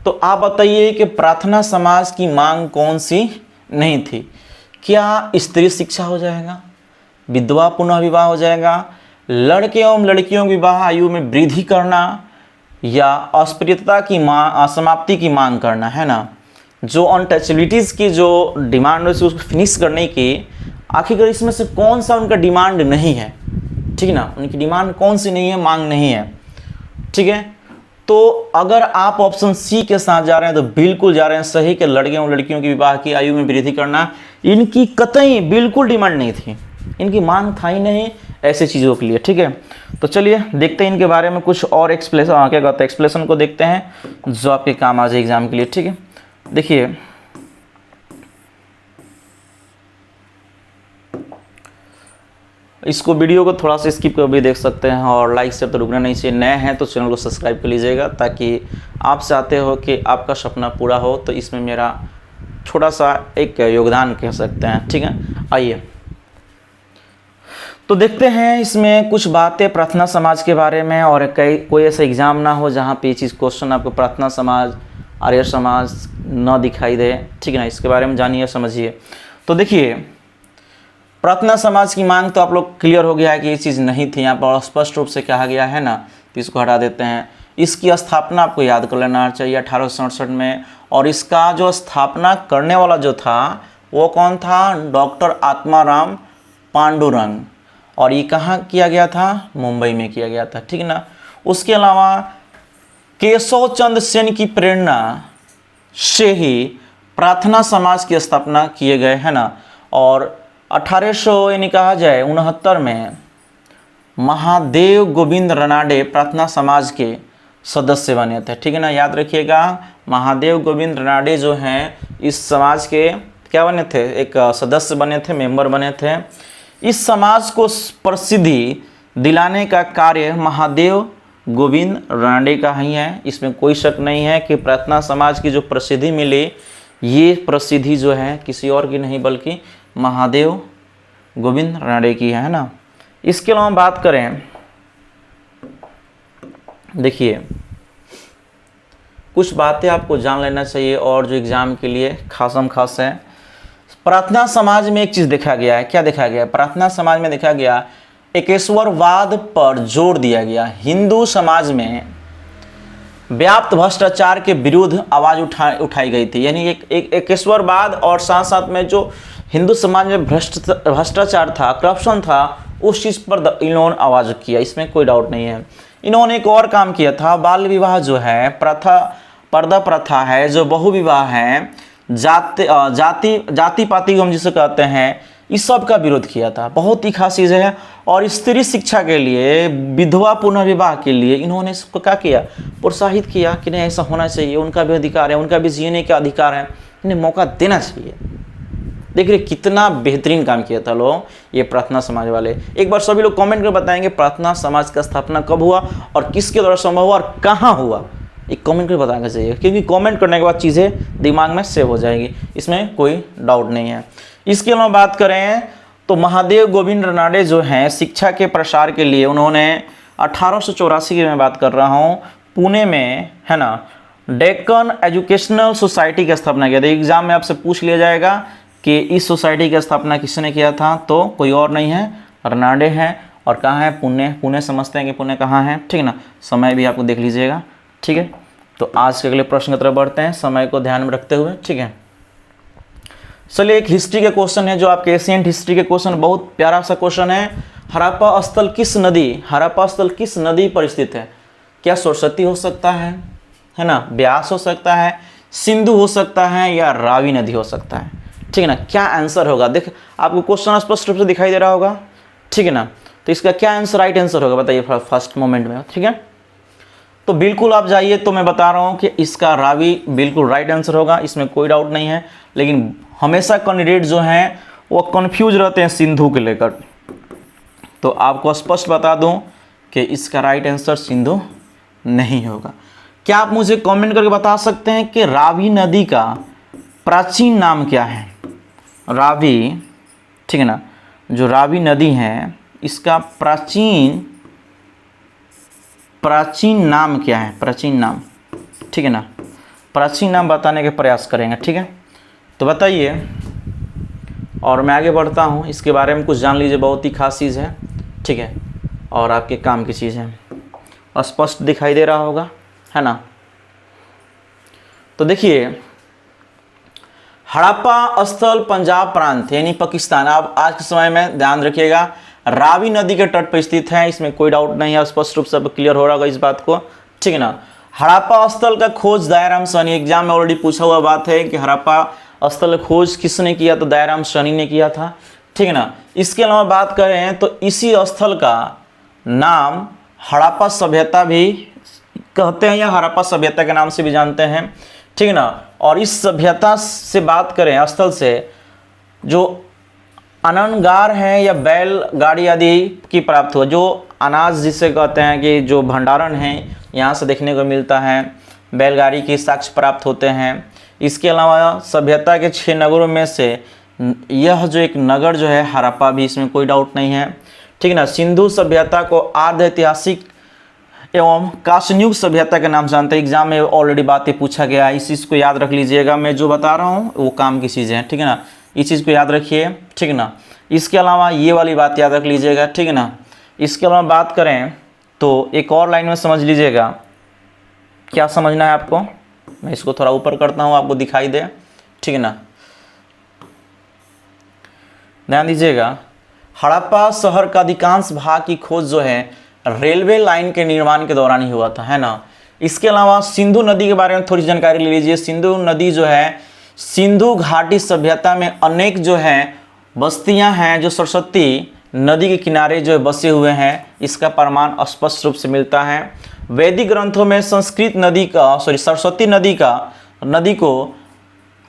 तो आप बताइए कि प्रार्थना समाज की मांग कौन सी नहीं थी। क्या स्त्री शिक्षा हो जाएगा, विधवा पुनः विवाह हो जाएगा, लड़के एवं लड़कियों की विवाह आयु में वृद्धि करना, या अस्पृश्यता की समाप्ति की मांग करना, है ना। जो अनटचेबिलिटीज़ की जो डिमांड है उसको फिनिश करने की, आखिरकार इसमें से कौन सा उनका डिमांड नहीं है, ठीक है ना। उनकी डिमांड कौन सी नहीं है, मांग नहीं है, ठीक है। तो अगर आप ऑप्शन सी के साथ जा रहे हैं तो बिल्कुल जा रहे हैं सही, कि लड़कियों और लड़कियों की विवाह की आयु में वृद्धि करना इनकी कतई बिल्कुल डिमांड नहीं थी, इनकी मांग था ही नहीं ऐसी चीज़ों के लिए, ठीक है। तो चलिए देखते हैं इनके बारे में कुछ और एक्सप्लेशन, क्या कहते हैं, एक्सप्लेशन को देखते हैं जो आपके काम आ जाए एग्जाम के लिए, ठीक है। देखिए इसको वीडियो को थोड़ा सा स्किप कर भी देख सकते हैं, और लाइक से तो रुकना नहीं चाहिए। नए हैं तो चैनल को सब्सक्राइब कर लीजिएगा, ताकि आप चाहते हो कि आपका सपना पूरा हो, तो इसमें मेरा छोटा सा एक योगदान कह सकते हैं, ठीक है। आइए तो देखते हैं इसमें कुछ बातें प्रार्थना समाज के बारे में, और कोई ऐसा एग्ज़ाम ना हो जहाँ पे ये चीज़ क्वेश्चन आपको प्रार्थना समाज, आर्य समाज न दिखाई दे, ठीक है ना। इसके बारे में जानिए, समझिए। तो देखिए प्रार्थना समाज की मांग तो आप लोग क्लियर हो गया है कि ये चीज़ नहीं थी, यहाँ पर स्पष्ट रूप से कहा गया है ना, तो इसको हटा देते हैं। इसकी स्थापना आपको याद कर लेना चाहिए 1867 में, और इसका जो स्थापना करने वाला जो था वो कौन था, डॉक्टर आत्माराम पांडुरंग, और ये कहाँ किया गया था, मुंबई में किया गया था, ठीक है ना। उसके अलावा केशव चंद्र सेन की प्रेरणा से ही प्रार्थना समाज की स्थापना किए गए, है ना। और 1800 यानी कहा जाए 69 में महादेव गोविंद रनाडे प्रार्थना समाज के सदस्य बने थे, ठीक है ना। याद रखिएगा, महादेव गोविंद रनाडे जो हैं इस समाज के क्या बने थे, एक सदस्य बने थे, मेंबर बने थे। इस समाज को प्रसिद्धि दिलाने का कार्य महादेव गोविंद रनाडे का ही है, इसमें कोई शक नहीं है कि प्रार्थना समाज की जो प्रसिद्धि मिली, ये प्रसिद्धि जो है किसी और की नहीं बल्कि महादेव गोविंद रनाडे की है ना। इसके अलावा बात करें, देखिए कुछ बातें आपको जान लेना चाहिए और जो एग्जाम के लिए खासम खास है। प्रार्थना समाज में एक चीज़ देखा गया है, क्या देखा गया है, प्रार्थना समाज में देखा गया एकेश्वरवाद पर जोर दिया गया। हिंदू समाज में व्याप्त भ्रष्टाचार के विरुद्ध आवाज़ उठाई गई थी, यानी एक एकेश्वरवाद, और साथ साथ में जो हिंदू समाज में भ्रष्टाचार था, करप्शन था, उस चीज़ पर इन्होंने आवाज़ किया, इसमें कोई डाउट नहीं है। इन्होंने एक और काम किया था, बाल विवाह जो है, प्रथा, पर्दा प्रथा है, जो बहु विवाह है, जाति पाति हम जिसे कहते हैं, इस सब का विरोध किया था, बहुत ही खास चीज़ है। और स्त्री शिक्षा के लिए, विधवा पुनर्विवाह के लिए इन्होंने इसको क्या किया, प्रोत्साहित किया कि नहीं ऐसा होना चाहिए, उनका भी अधिकार है, उनका भी जीने का अधिकार है, इन्हें मौका देना चाहिए। देखिए कितना बेहतरीन काम किया था लोग ये प्रार्थना समाज वाले। एक बार सभी लोग कमेंट कर बताएंगे प्रार्थना समाज का स्थापना कब हुआ और किसके द्वारा संभव हुआ और कहाँ हुआ, एक कमेंट कर बताना चाहिए, क्योंकि कमेंट करने के बाद चीज़ें दिमाग में सेव हो जाएगी, इसमें कोई डाउट नहीं है। इसके अलावा बात करें तो महादेव गोविंद रनाडे जो हैं शिक्षा के प्रसार के लिए उन्होंने 1884 की मैं बात कर रहा हूँ, पुणे में, है ना, डेक्कन एजुकेशनल सोसाइटी की स्थापना किया था। एग्जाम में आपसे पूछ लिया जाएगा कि इस सोसाइटी की स्थापना किसने किया था, तो कोई और नहीं है, रनाडे हैं। और कहाँ है, पुणे। पुणे समझते हैं कि पुणे कहाँ है, ठीक है ना। समय भी आपको देख लीजिएगा, ठीक है। तो आज के अगले प्रश्न की तरफ बढ़ते हैं, समय को ध्यान में रखते हुए, ठीक है। चलिए एक हिस्ट्री के क्वेश्चन है, जो आपके एशियंट हिस्ट्री के क्वेश्चन, बहुत प्यारा सा क्वेश्चन है। हड़प्पा स्थल किस नदी पर स्थित है? क्या सरस्वती हो सकता है ना, ब्यास हो सकता है, सिंधु हो सकता है, या रावी नदी हो सकता है, ठीक है ना। क्या आंसर होगा, देख आपको क्वेश्चन स्पष्ट रूप से दिखाई दे रहा होगा, ठीक है ना। तो इसका क्या आंसर, राइट आंसर होगा बताइए फर्स्ट मोमेंट में, ठीक है। तो बिल्कुल आप जाइए, तो मैं बता रहा हूँ कि इसका रावी बिल्कुल राइट आंसर होगा, इसमें कोई डाउट नहीं है। लेकिन हमेशा कैंडिडेट जो हैं वो कंफ्यूज रहते हैं सिंधु के लेकर, तो आपको स्पष्ट बता दूं कि इसका राइट आंसर सिंधु नहीं होगा। क्या आप मुझे कमेंट करके बता सकते हैं कि रावी नदी का प्राचीन नाम क्या है? रावी, ठीक है ना, जो रावी नदी है इसका प्राचीन नाम क्या है? प्राचीन नाम, ठीक है ना, प्राचीन नाम बताने के प्रयास करेंगे, ठीक है। तो बताइए, और मैं आगे बढ़ता हूँ, इसके बारे में कुछ जान लीजिए, बहुत ही खास चीज़ है, ठीक है, और आपके काम की चीज़ है। स्पष्ट दिखाई दे रहा होगा, है ना। तो देखिए, हड़प्पा स्थल पंजाब प्रांत यानी पाकिस्तान, आप आज के समय में ध्यान रखिएगा, रावी नदी के तट पर स्थित है, इसमें कोई डाउट नहीं है, स्पष्ट रूप से क्लियर हो रहा होगा इस बात को, ठीक है ना। हड़प्पा स्थल का खोज दयाराम साहनी, एग्जाम में ऑलरेडी पूछा हुआ बात है कि हड़प्पा स्थल खोज किसने किया? तो दयाराम साहनी ने किया था, ठीक है ना। इसके अलावा बात करें तो इसी स्थल का नाम हड़प्पा सभ्यता भी कहते हैं, या हड़प्पा सभ्यता के नाम से भी जानते हैं, ठीक है ना। और इस सभ्यता से बात करें, स्थल से जो अनंगार हैं या बैलगाड़ी आदि की प्राप्त हुआ, जो अनाज जिसे कहते हैं कि जो भंडारण है यहाँ से देखने को मिलता है, बैलगाड़ी के साक्ष्य प्राप्त होते हैं। इसके अलावा सभ्यता के 6 नगरों में से यह जो एक नगर जो है हड़प्पा भी, इसमें कोई डाउट नहीं है, ठीक है ना। सिंधु सभ्यता को आद्य ऐतिहासिक एवं कांस्ययुग सभ्यता के नाम से जानते हैं, एग्जाम में ऑलरेडी बातें पूछा गया है, इस चीज़ को याद रख लीजिएगा। मैं जो बता रहा हूँ वो काम की चीज़ें हैं, ठीक है ना, इस चीज़ को याद रखिए, ठीक है ना। इसके अलावा ये वाली बात याद रख लीजिएगा, ठीक है ना। इसके अलावा बात करें तो एक और लाइन में समझ लीजिएगा, क्या समझना है आपको, मैं इसको थोड़ा ऊपर करता हूँ आपको दिखाई दे, ठीक है ना। ध्यान दीजिएगा, हड़प्पा शहर का अधिकांश भाग की खोज जो है रेलवे लाइन के निर्माण के दौरान ही हुआ था, है ना। इसके अलावा सिंधु नदी के बारे में थोड़ी जानकारी ले लीजिए। सिंधु नदी जो है सिंधु घाटी सभ्यता में अनेक जो है बस्तियां हैं जो सरस्वती नदी के किनारे जो बसे हुए हैं, इसका प्रमाण स्पष्ट रूप से मिलता है। वैदिक ग्रंथों में सरस्वती नदी को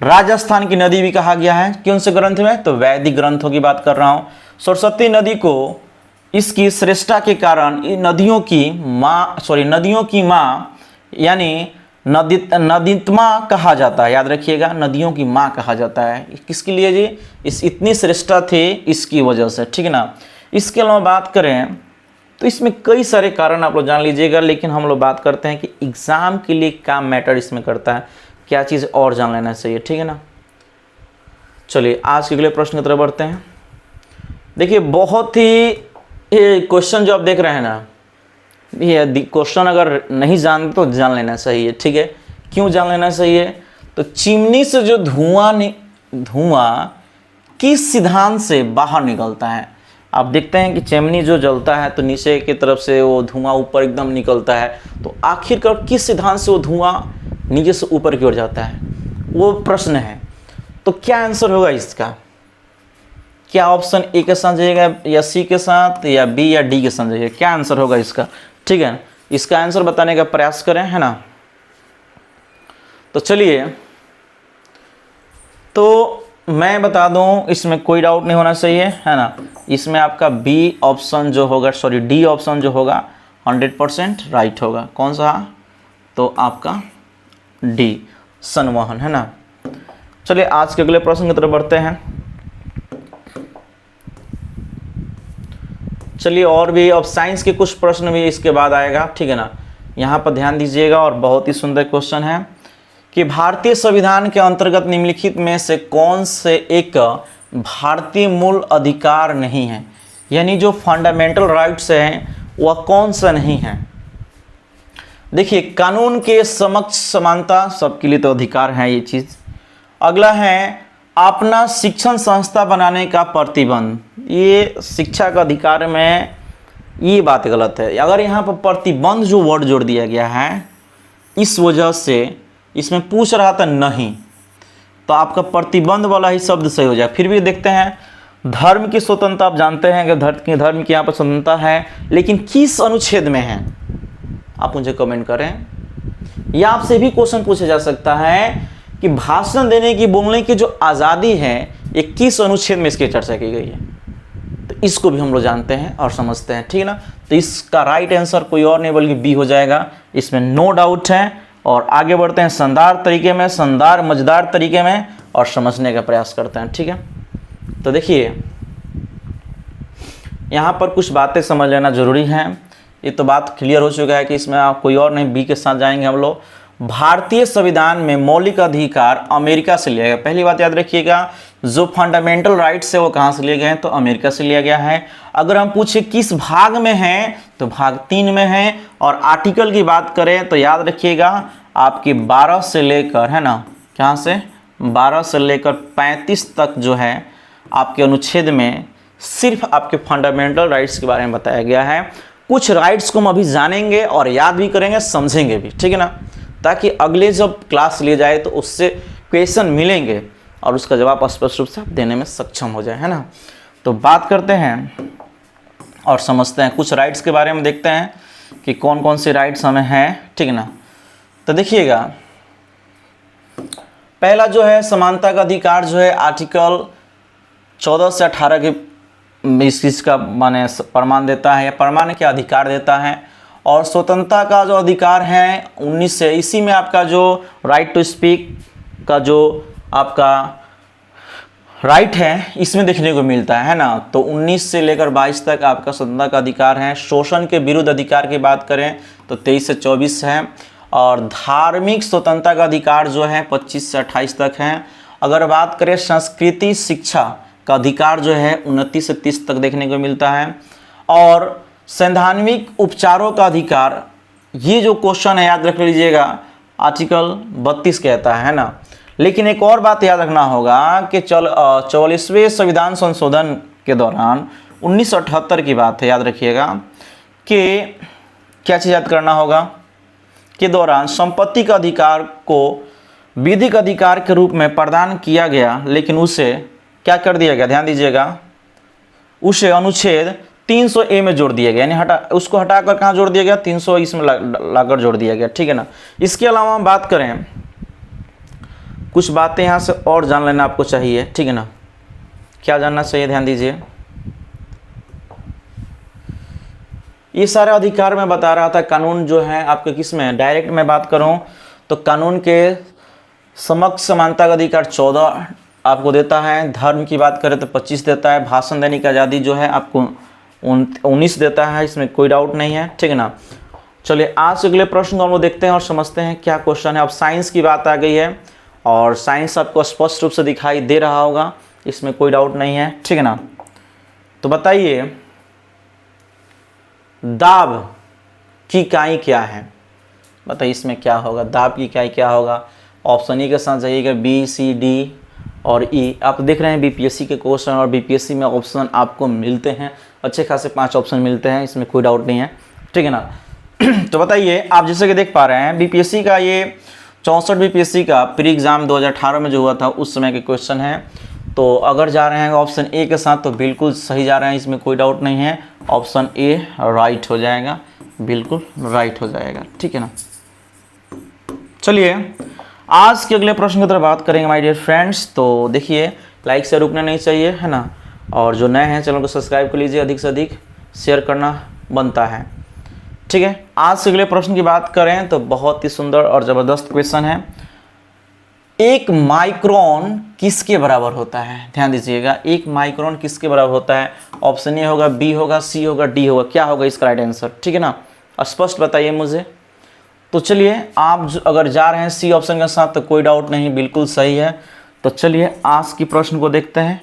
राजस्थान की नदी भी कहा गया है। कौन से ग्रंथ में? तो वैदिक ग्रंथों की बात कर रहा हूँ। सरस्वती नदी को इसकी श्रेष्ठता के कारण नदियों की माँ यानी नदीत्मा कहा जाता है, याद रखिएगा, नदियों की माँ कहा जाता है। किसके लिए जी? इस इतनी श्रेष्ठता थी इसकी वजह से, ठीक है ना। इसके अलावा बात करें तो इसमें कई सारे कारण आप लोग जान लीजिएगा, लेकिन हम लोग बात करते हैं कि एग्जाम के लिए क्या मैटर इसमें करता है, क्या चीज़ और जान लेना चाहिए, ठीक है ना। चलिए आज के अगले प्रश्न की तरफ बढ़ते हैं। देखिए, बहुत ही क्वेश्चन जो आप देख रहे हैं ना, ये क्वेश्चन अगर नहीं जानते तो जान लेना चाहिए, ठीक है। क्यों जान लेना चाहिए? तो चिमनी से जो धुआं किस सिद्धांत से बाहर निकलता है? आप देखते हैं कि चिमनी जो जलता है तो नीचे की तरफ से वो धुआं ऊपर एकदम निकलता है, तो आखिरकार किस सिद्धांत से वो धुआं नीचे से ऊपर की ओर जाता है, वो प्रश्न है। तो क्या आंसर होगा इसका? क्या ऑप्शन ए के साथ जाइएगा, या सी के साथ, या बी या डी के साथ जाइएगा? क्या आंसर होगा इसका, ठीक है। इसका आंसर बताने का प्रयास करें, है ना। तो चलिए, तो मैं बता दूं, इसमें कोई डाउट नहीं होना चाहिए, है ना। इसमें आपका बी ऑप्शन जो होगा, डी ऑप्शन जो होगा 100% राइट होगा। कौन सा? तो आपका डी, संवहन, है ना। चलिए आज के अगले प्रश्न की तरफ बढ़ते हैं। चलिए, और भी अब साइंस के कुछ प्रश्न भी इसके बाद आएगा, ठीक है ना। यहाँ पर ध्यान दीजिएगा, और बहुत ही सुंदर क्वेश्चन है कि भारतीय संविधान के अंतर्गत निम्नलिखित में से कौन से एक भारतीय मूल अधिकार नहीं है, यानी जो फंडामेंटल राइट्स हैं वह कौन सा नहीं है? देखिए, कानून के समक्ष समानता सबके लिए तो अधिकार है ये चीज़। अगला है अपना शिक्षण संस्था बनाने का प्रतिबंध, ये शिक्षा का अधिकार में ये बात गलत है। अगर यहाँ पर प्रतिबंध जो वर्ड जोड़ दिया गया है, इस वजह से इसमें पूछ रहा था नहीं, तो आपका प्रतिबंध वाला ही शब्द सही हो जाए। फिर भी देखते हैं, धर्म की स्वतंत्रता आप जानते हैं कि धर्म की यहाँ पर स्वतंत्रता है, लेकिन किस अनुच्छेद में है, आप मुझे कमेंट करें। या आपसे भी क्वेश्चन पूछा जा सकता है कि भाषण देने की, बोलने की जो आज़ादी है, ये किस अनुच्छेद में इसकी चर्चा की गई है। तो इसको भी हम लोग जानते हैं और समझते हैं, ठीक है ना। तो इसका राइट आंसर कोई और नहीं बल्कि बी हो जाएगा, इसमें नो डाउट है। और आगे बढ़ते हैं शानदार तरीके में, शानदार मजेदार तरीके में, और समझने का प्रयास करते हैं, ठीक है। तो देखिए यहाँ पर कुछ बातें समझ लेना जरूरी है। ये तो बात क्लियर हो चुका है कि इसमें आप कोई और नहीं, बी के साथ जाएंगे हम लोग। भारतीय संविधान में मौलिक अधिकार अमेरिका से लिया गया। पहली बात याद रखिएगा, जो फंडामेंटल राइट्स है वो कहाँ से लिए गए हैं, तो अमेरिका से लिया गया है। अगर हम पूछे किस भाग में है, तो भाग 3 में है। और आर्टिकल की बात करें तो याद रखिएगा आपकी 12 से लेकर, है ना, कहाँ से 12 से लेकर 35 तक जो है आपके अनुच्छेद में सिर्फ आपके फंडामेंटल राइट्स के बारे में बताया गया है। कुछ राइट्स को हम अभी जानेंगे और याद भी करेंगे, समझेंगे भी, ठीक है ना, ताकि अगले जब क्लास लिए जाए तो उससे क्वेश्चन मिलेंगे और उसका जवाब स्पष्ट रूप से आप देने में सक्षम हो जाए, है ना। तो बात करते हैं और समझते हैं, कुछ राइट्स के बारे में देखते हैं कि कौन कौन से राइट्स हमें हैं, ठीक है ना। तो देखिएगा, पहला जो है समानता का अधिकार जो है आर्टिकल 14 से 18 के इस चीज़ का माने प्रमाण देता है, प्रमाण के अधिकार देता है। और स्वतंत्रता का जो अधिकार है 19 से, इसी में आपका जो राइट टू स्पीक का जो आपका राइट है इसमें देखने को मिलता है ना। तो 19 से लेकर 22 तक आपका स्वतंत्रता का अधिकार है। शोषण के विरुद्ध अधिकार की बात करें तो 23 से 24 है। और धार्मिक स्वतंत्रता का अधिकार जो है 25 से 28 तक है। अगर बात करें संस्कृति शिक्षा का अधिकार जो है 29 से 30 तक देखने को मिलता है। और सैद्धांतिक उपचारों का अधिकार, ये जो क्वेश्चन है याद रख लीजिएगा, आर्टिकल 32 कहता है ना। लेकिन एक और बात याद रखना होगा कि 44वें संविधान संशोधन के दौरान 1978 की बात है, याद रखिएगा कि क्या चीज़ याद करना होगा, के दौरान संपत्ति का अधिकार को विधिक अधिकार के रूप में प्रदान किया गया, लेकिन उसे क्या कर दिया गया, ध्यान दीजिएगा, उसे अनुच्छेद 300A में जोड़ दिया गया, यानी उसको हटाकर कहाँ जोड़ दिया गया, 300 इसमें लाकर जोड़ दिया गया, ठीक है ना। इसके अलावा हम बात करें, कुछ बातें यहाँ से और जान लेना आपको चाहिए, ठीक है ना। क्या जानना चाहिए, ध्यान दीजिए। ये सारे अधिकार मैं बता रहा था, कानून जो है आपके किस में, डायरेक्ट मैं बात करूँ तो कानून के समक्ष समानता का अधिकार 14 आपको देता है। धर्म की बात करें तो 25 देता है। भाषण देने की आज़ादी जो है आपको 19 देता है, इसमें कोई डाउट नहीं है, ठीक है ना। चलिए आज से अगले प्रश्न को हम लोग देखते हैं और समझते हैं क्या क्वेश्चन है। अब साइंस की बात आ गई है और साइंस आपको स्पष्ट रूप से दिखाई दे रहा होगा, इसमें कोई डाउट नहीं है, ठीक है ना। तो बताइए दाब की इकाई क्या है, बताइए इसमें क्या होगा, दाब की इकाई क्या होगा। ऑप्शन ई के साथ जाइएगा, बी सी डी और ई। आप देख रहे हैं बीपीएससी के क्वेश्चन और बीपीएससी में ऑप्शन आपको मिलते हैं, अच्छे खासे 5 ऑप्शन मिलते हैं, इसमें कोई डाउट नहीं है, ठीक है ना। तो बताइए, आप जैसे कि देख पा रहे हैं बीपीएससी का ये 64 बीपीएससी का प्री एग्ज़ाम 2018 में जो हुआ था उस समय के क्वेश्चन है। तो अगर जा रहे हैं ऑप्शन ए के साथ तो बिल्कुल सही जा रहे हैं, इसमें कोई डाउट नहीं है, ऑप्शन ए राइट हो जाएगा, बिल्कुल राइट हो जाएगा, ठीक है ना। चलिए आज के अगले प्रश्न की तरफ बात करेंगे माय डियर फ्रेंड्स। तो देखिए लाइक से रुकना नहीं चाहिए, है ना। और जो नए हैं चैनल को सब्सक्राइब कर लीजिए, अधिक से अधिक शेयर करना बनता है, ठीक है। आज से अगले प्रश्न की बात करें तो बहुत ही सुंदर और ज़बरदस्त क्वेश्चन है। 1 माइक्रोन किसके बराबर होता है, ध्यान दीजिएगा, 1 माइक्रोन किसके बराबर होता है। ऑप्शन ए होगा, बी होगा, सी होगा, डी होगा, क्या होगा इसका राइट आंसर, ठीक है ना। स्पष्ट बताइए मुझे। तो चलिए आप अगर जा रहे हैं सी ऑप्शन के साथ तो कोई डाउट नहीं, बिल्कुल सही है। तो चलिए आज की प्रश्न को देखते हैं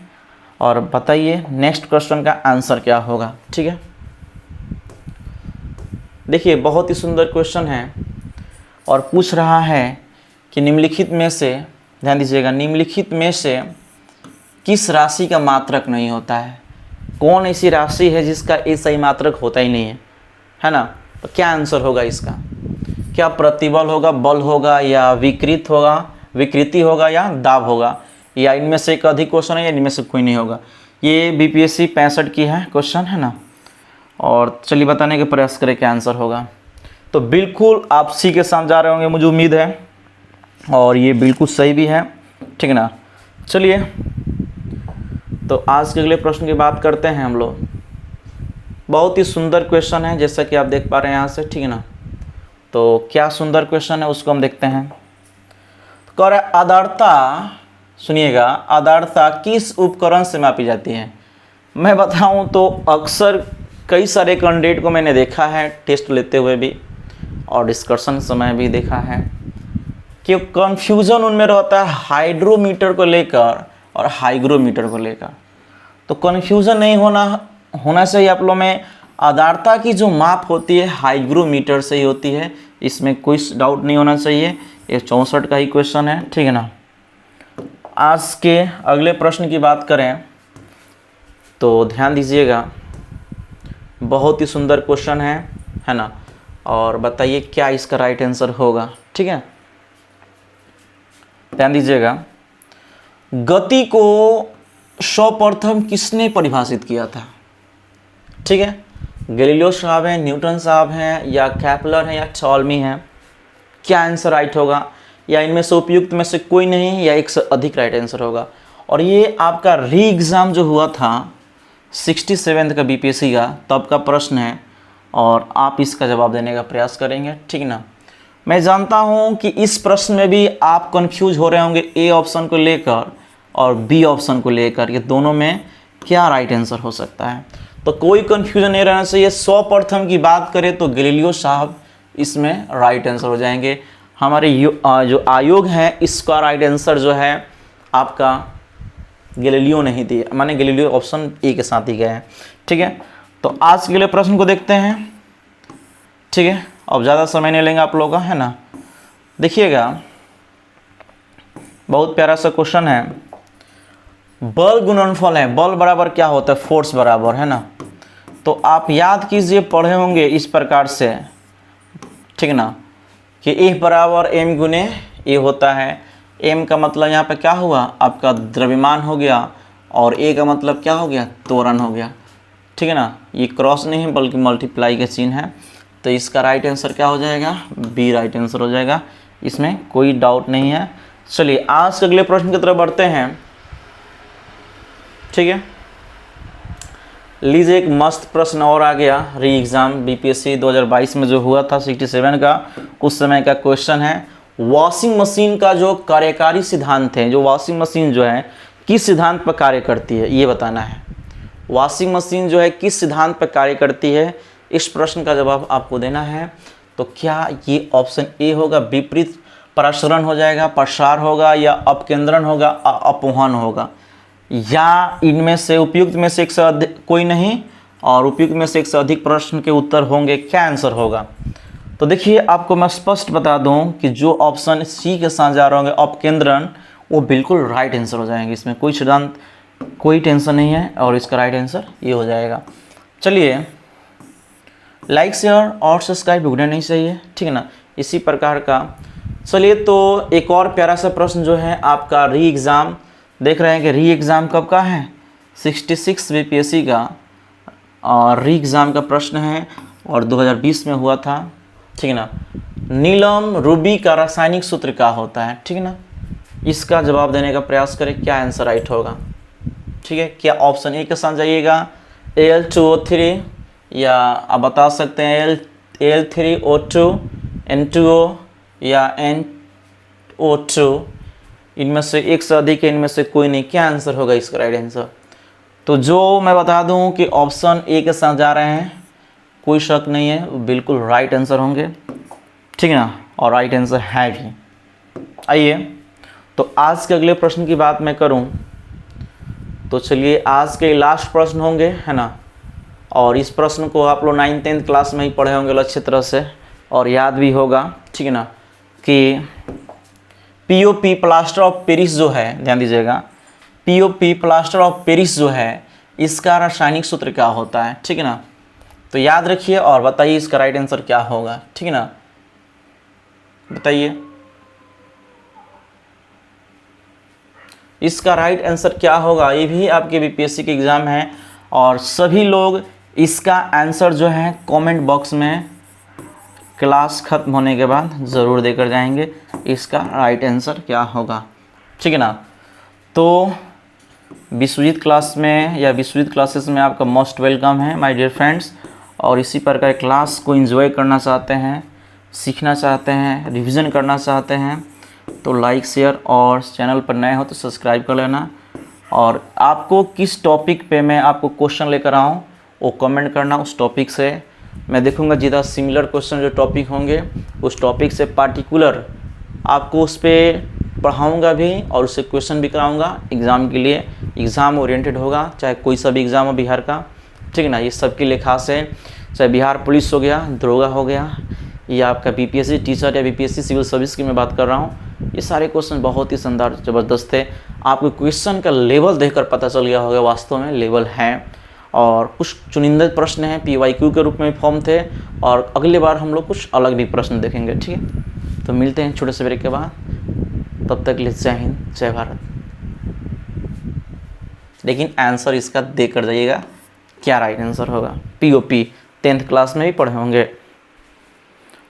और बताइए नेक्स्ट क्वेश्चन का आंसर क्या होगा, ठीक है। देखिए बहुत ही सुंदर क्वेश्चन है और पूछ रहा है कि निम्नलिखित में से, ध्यान दीजिएगा, निम्नलिखित में से किस राशि का मात्रक नहीं होता है। कौन ऐसी राशि है जिसका ए सही मात्रक होता ही नहीं है ना। तो क्या आंसर होगा इसका, क्या प्रतिबल होगा, बल होगा, या विकृत होगा, विकृति होगा, या दाब होगा, या इनमें से एक अधिक क्वेश्चन है, या इनमें से कोई नहीं होगा। ये बीपीएससी 65 की है क्वेश्चन, है ना। और चलिए बताने का प्रयास करें क्या आंसर होगा। तो बिल्कुल आप सी के साथ जा रहे होंगे मुझे उम्मीद है, और ये बिल्कुल सही भी है, ठीक है ना। चलिए तो आज के अगले प्रश्न की बात करते हैं हम लोग। बहुत ही सुंदर क्वेश्चन है जैसा कि आप देख पा रहे हैं यहाँ से, ठीक है ना। तो क्या सुंदर क्वेश्चन है उसको हम देखते हैं। तो कह रहा है आर्द्रता, सुनिएगा, आर्द्रता किस उपकरण से मापी जाती है। मैं बताऊं तो अक्सर कई सारे कैंडिडेट को मैंने देखा है टेस्ट लेते हुए भी और डिस्कशन समय भी देखा है कि कंफ्यूजन उनमें रहता है हाइड्रोमीटर को लेकर और हाइग्रोमीटर को लेकर। तो कंफ्यूजन नहीं होना चाहिए आप लोगों में। आर्द्रता की जो माप होती है हाइग्रोमीटर से ही होती है, इसमें कोई डाउट नहीं होना चाहिए। ये 64 का ही क्वेश्चन है, ठीक है ना। आज के अगले प्रश्न की बात करें तो ध्यान दीजिएगा, बहुत ही सुंदर क्वेश्चन है ना। और बताइए क्या इसका राइट आंसर होगा, ठीक है। ध्यान दीजिएगा, गति को सर्वप्रथम किसने परिभाषित किया था, ठीक है। गैलीलियो साहब हैं, न्यूटन साहब हैं, या केपलर हैं, या टॉलमी हैं। क्या आंसर राइट होगा, या इनमें से उपयुक्त में से कोई नहीं, या एक से अधिक राइट आंसर होगा। और ये आपका री एग्ज़ाम जो हुआ था 67 का बीपीएससी का, तब का प्रश्न है, और आप इसका जवाब देने का प्रयास करेंगे, ठीक ना। मैं जानता हूं कि इस प्रश्न में भी आप कंफ्यूज हो रहे होंगे ए ऑप्शन को लेकर और बी ऑप्शन को लेकर, ये दोनों में क्या राइट आंसर हो सकता है। तो कोई कंफ्यूजन नहीं रहना चाहिए। सर्वप्रथम की बात करें तो गैलीलियो साहब इसमें राइट आंसर हो जाएंगे। हमारे जो आयोग है इसका राइट आंसर जो है आपका गैलीलियो नहीं दिया, माने गैलीलियो ऑप्शन ए के साथ ही गए हैं, ठीक है। तो आज के लिए प्रश्न को देखते हैं, ठीक है। अब ज़्यादा समय नहीं लेंगे आप लोगों का, है ना। देखिएगा, बहुत प्यारा सा क्वेश्चन है। बल गुणनफल है, बल बराबर क्या होता है, फोर्स बराबर, है ना। तो आप याद कीजिए, पढ़े होंगे इस प्रकार से, ठीक है ना, कि F बराबर m गुने ए होता है। m का मतलब यहाँ पे क्या हुआ, आपका द्रव्यमान हो गया, और a का मतलब क्या हो गया, त्वरण हो गया, ठीक है ना। ये क्रॉस नहीं है बल्कि मल्टीप्लाई का चिन्ह है। तो इसका राइट आंसर क्या हो जाएगा, बी राइट आंसर हो जाएगा, इसमें कोई डाउट नहीं है। चलिए आज के अगले प्रश्न की तरफ बढ़ते हैं, ठीक है। लीजिए एक मस्त प्रश्न और आ गया, री एग्ज़ाम बीपीएससी 2022 में जो हुआ था 67 का, उस समय का क्वेश्चन है। वॉशिंग मशीन का जो कार्यकारी सिद्धांत है, जो वॉशिंग मशीन जो है किस सिद्धांत पर कार्य करती है, ये बताना है। वॉशिंग मशीन जो है किस सिद्धांत पर कार्य करती है, इस प्रश्न का जवाब आपको देना है। तो क्या ये ऑप्शन ए होगा, विपरीत प्रसरण हो जाएगा, प्रसार होगा, या अपकेंद्रण होगा, अपवहन होगा, या इनमें से उपयुक्त में से एक से अधिक कोई नहीं, और उपयुक्त में से एक से अधिक प्रश्न के उत्तर होंगे, क्या आंसर होगा। तो देखिए आपको मैं स्पष्ट बता दूं कि जो ऑप्शन सी के साथ जा रहे होंगे अपकेंद्रण, वो बिल्कुल राइट आंसर हो जाएंगे। इसमें कोई सिद्धांत, कोई टेंशन नहीं है, और इसका राइट आंसर ये हो जाएगा। चलिए लाइक शेयर और सब्सक्राइब भूलना नहीं चाहिए, ठीक है ना, इसी प्रकार का। चलिए तो एक और प्यारा सा प्रश्न जो है आपका री एग्ज़ाम, देख रहे हैं कि री एग्ज़ाम कब का है, 66 बीपीएससी का, और री एग्ज़ाम का प्रश्न है और 2020 में हुआ था, ठीक है ना। नीलम रूबी का रासायनिक सूत्र क्या होता है, ठीक है ना। इसका जवाब देने का प्रयास करें, क्या आंसर राइट होगा, ठीक है। क्या ऑप्शन ए के साथ जाइएगा, Al2O3, या आप बता सकते हैं Al3O2, N2O या NO2, इनमें से एक से अधिक है, इनमें से कोई नहीं। क्या आंसर होगा इसका राइट आंसर। तो जो मैं बता दूं कि ऑप्शन ए के साथ जा रहे हैं, कोई शक नहीं है, बिल्कुल राइट आंसर होंगे, ठीक है ना, और राइट आंसर है भी। आइए तो आज के अगले प्रश्न की बात मैं करूं तो चलिए आज के लास्ट प्रश्न होंगे, है ना। और इस प्रश्न को आप लोग 9th-10th क्लास में ही पढ़े होंगे अच्छी तरह से, और याद भी होगा, ठीक है ना, कि पीओपी प्लास्टर ऑफ पेरिस जो है, ध्यान दीजिएगा, पीओपी प्लास्टर ऑफ पेरिस जो है, इसका रासायनिक सूत्र क्या होता है, ठीक है ना। तो याद रखिए और बताइए इसका राइट आंसर क्या होगा, ठीक है ना, बताइए। इसका राइट आंसर क्या होगा, ये भी आपके बीपीएससी के एग्ज़ाम है और सभी लोग इसका आंसर जो है कमेंट बॉक्स में क्लास ख़त्म होने के बाद ज़रूर देकर जाएंगे इसका राइट आंसर क्या होगा, ठीक है ना। तो विश्वजीत क्लास में या विश्वजीत क्लासेस में आपका मोस्ट वेलकम है माय डियर फ्रेंड्स। और इसी प्रकार क्लास को एंजॉय करना चाहते हैं, सीखना चाहते हैं, रिवीजन करना चाहते हैं तो लाइक शेयर और चैनल पर नए हो तो सब्सक्राइब कर लेना। और आपको किस टॉपिक पे मैं आपको क्वेश्चन लेकर आऊँ वो कमेंट करना, उस टॉपिक से मैं देखूंगा ज़्यादा सिमिलर क्वेश्चन जो टॉपिक होंगे उस टॉपिक से पार्टिकुलर आपको उस पर पढ़ाऊँगा भी और उससे क्वेश्चन भी कराऊँगा एग्ज़ाम के लिए। एग्ज़ाम ओरिएंटेड होगा, चाहे कोई सा भी एग्ज़ाम हो बिहार का, ठीक है ना। ये सबके लिए खास है, चाहे बिहार पुलिस हो गया, दरोगा हो गया या आपका बीपीएससी टीचर या बीपीएससी सिविल सर्विस की मैं बात कर रहा हूँ। ये सारे क्वेश्चन बहुत ही शानदार ज़बरदस्त है। आपको क्वेश्चन का लेवल देखकर पता चल गया होगा वास्तव में लेवल है। और कुछ चुनिंदा प्रश्न हैं PYQ के रूप में फॉर्म थे और अगली बार हम लोग कुछ अलग भी प्रश्न देखेंगे, ठीक है। तो मिलते हैं छोटे से ब्रेक के बाद, तब तक लिए जय हिंद जय भारत। लेकिन आंसर इसका देकर जाइएगा क्या राइट आंसर होगा। POP 10th क्लास में भी पढ़े होंगे।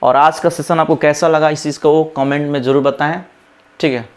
और आज का सेशन आपको कैसा लगा इस चीज़ को कमेंट में ज़रूर बताएं, ठीक है।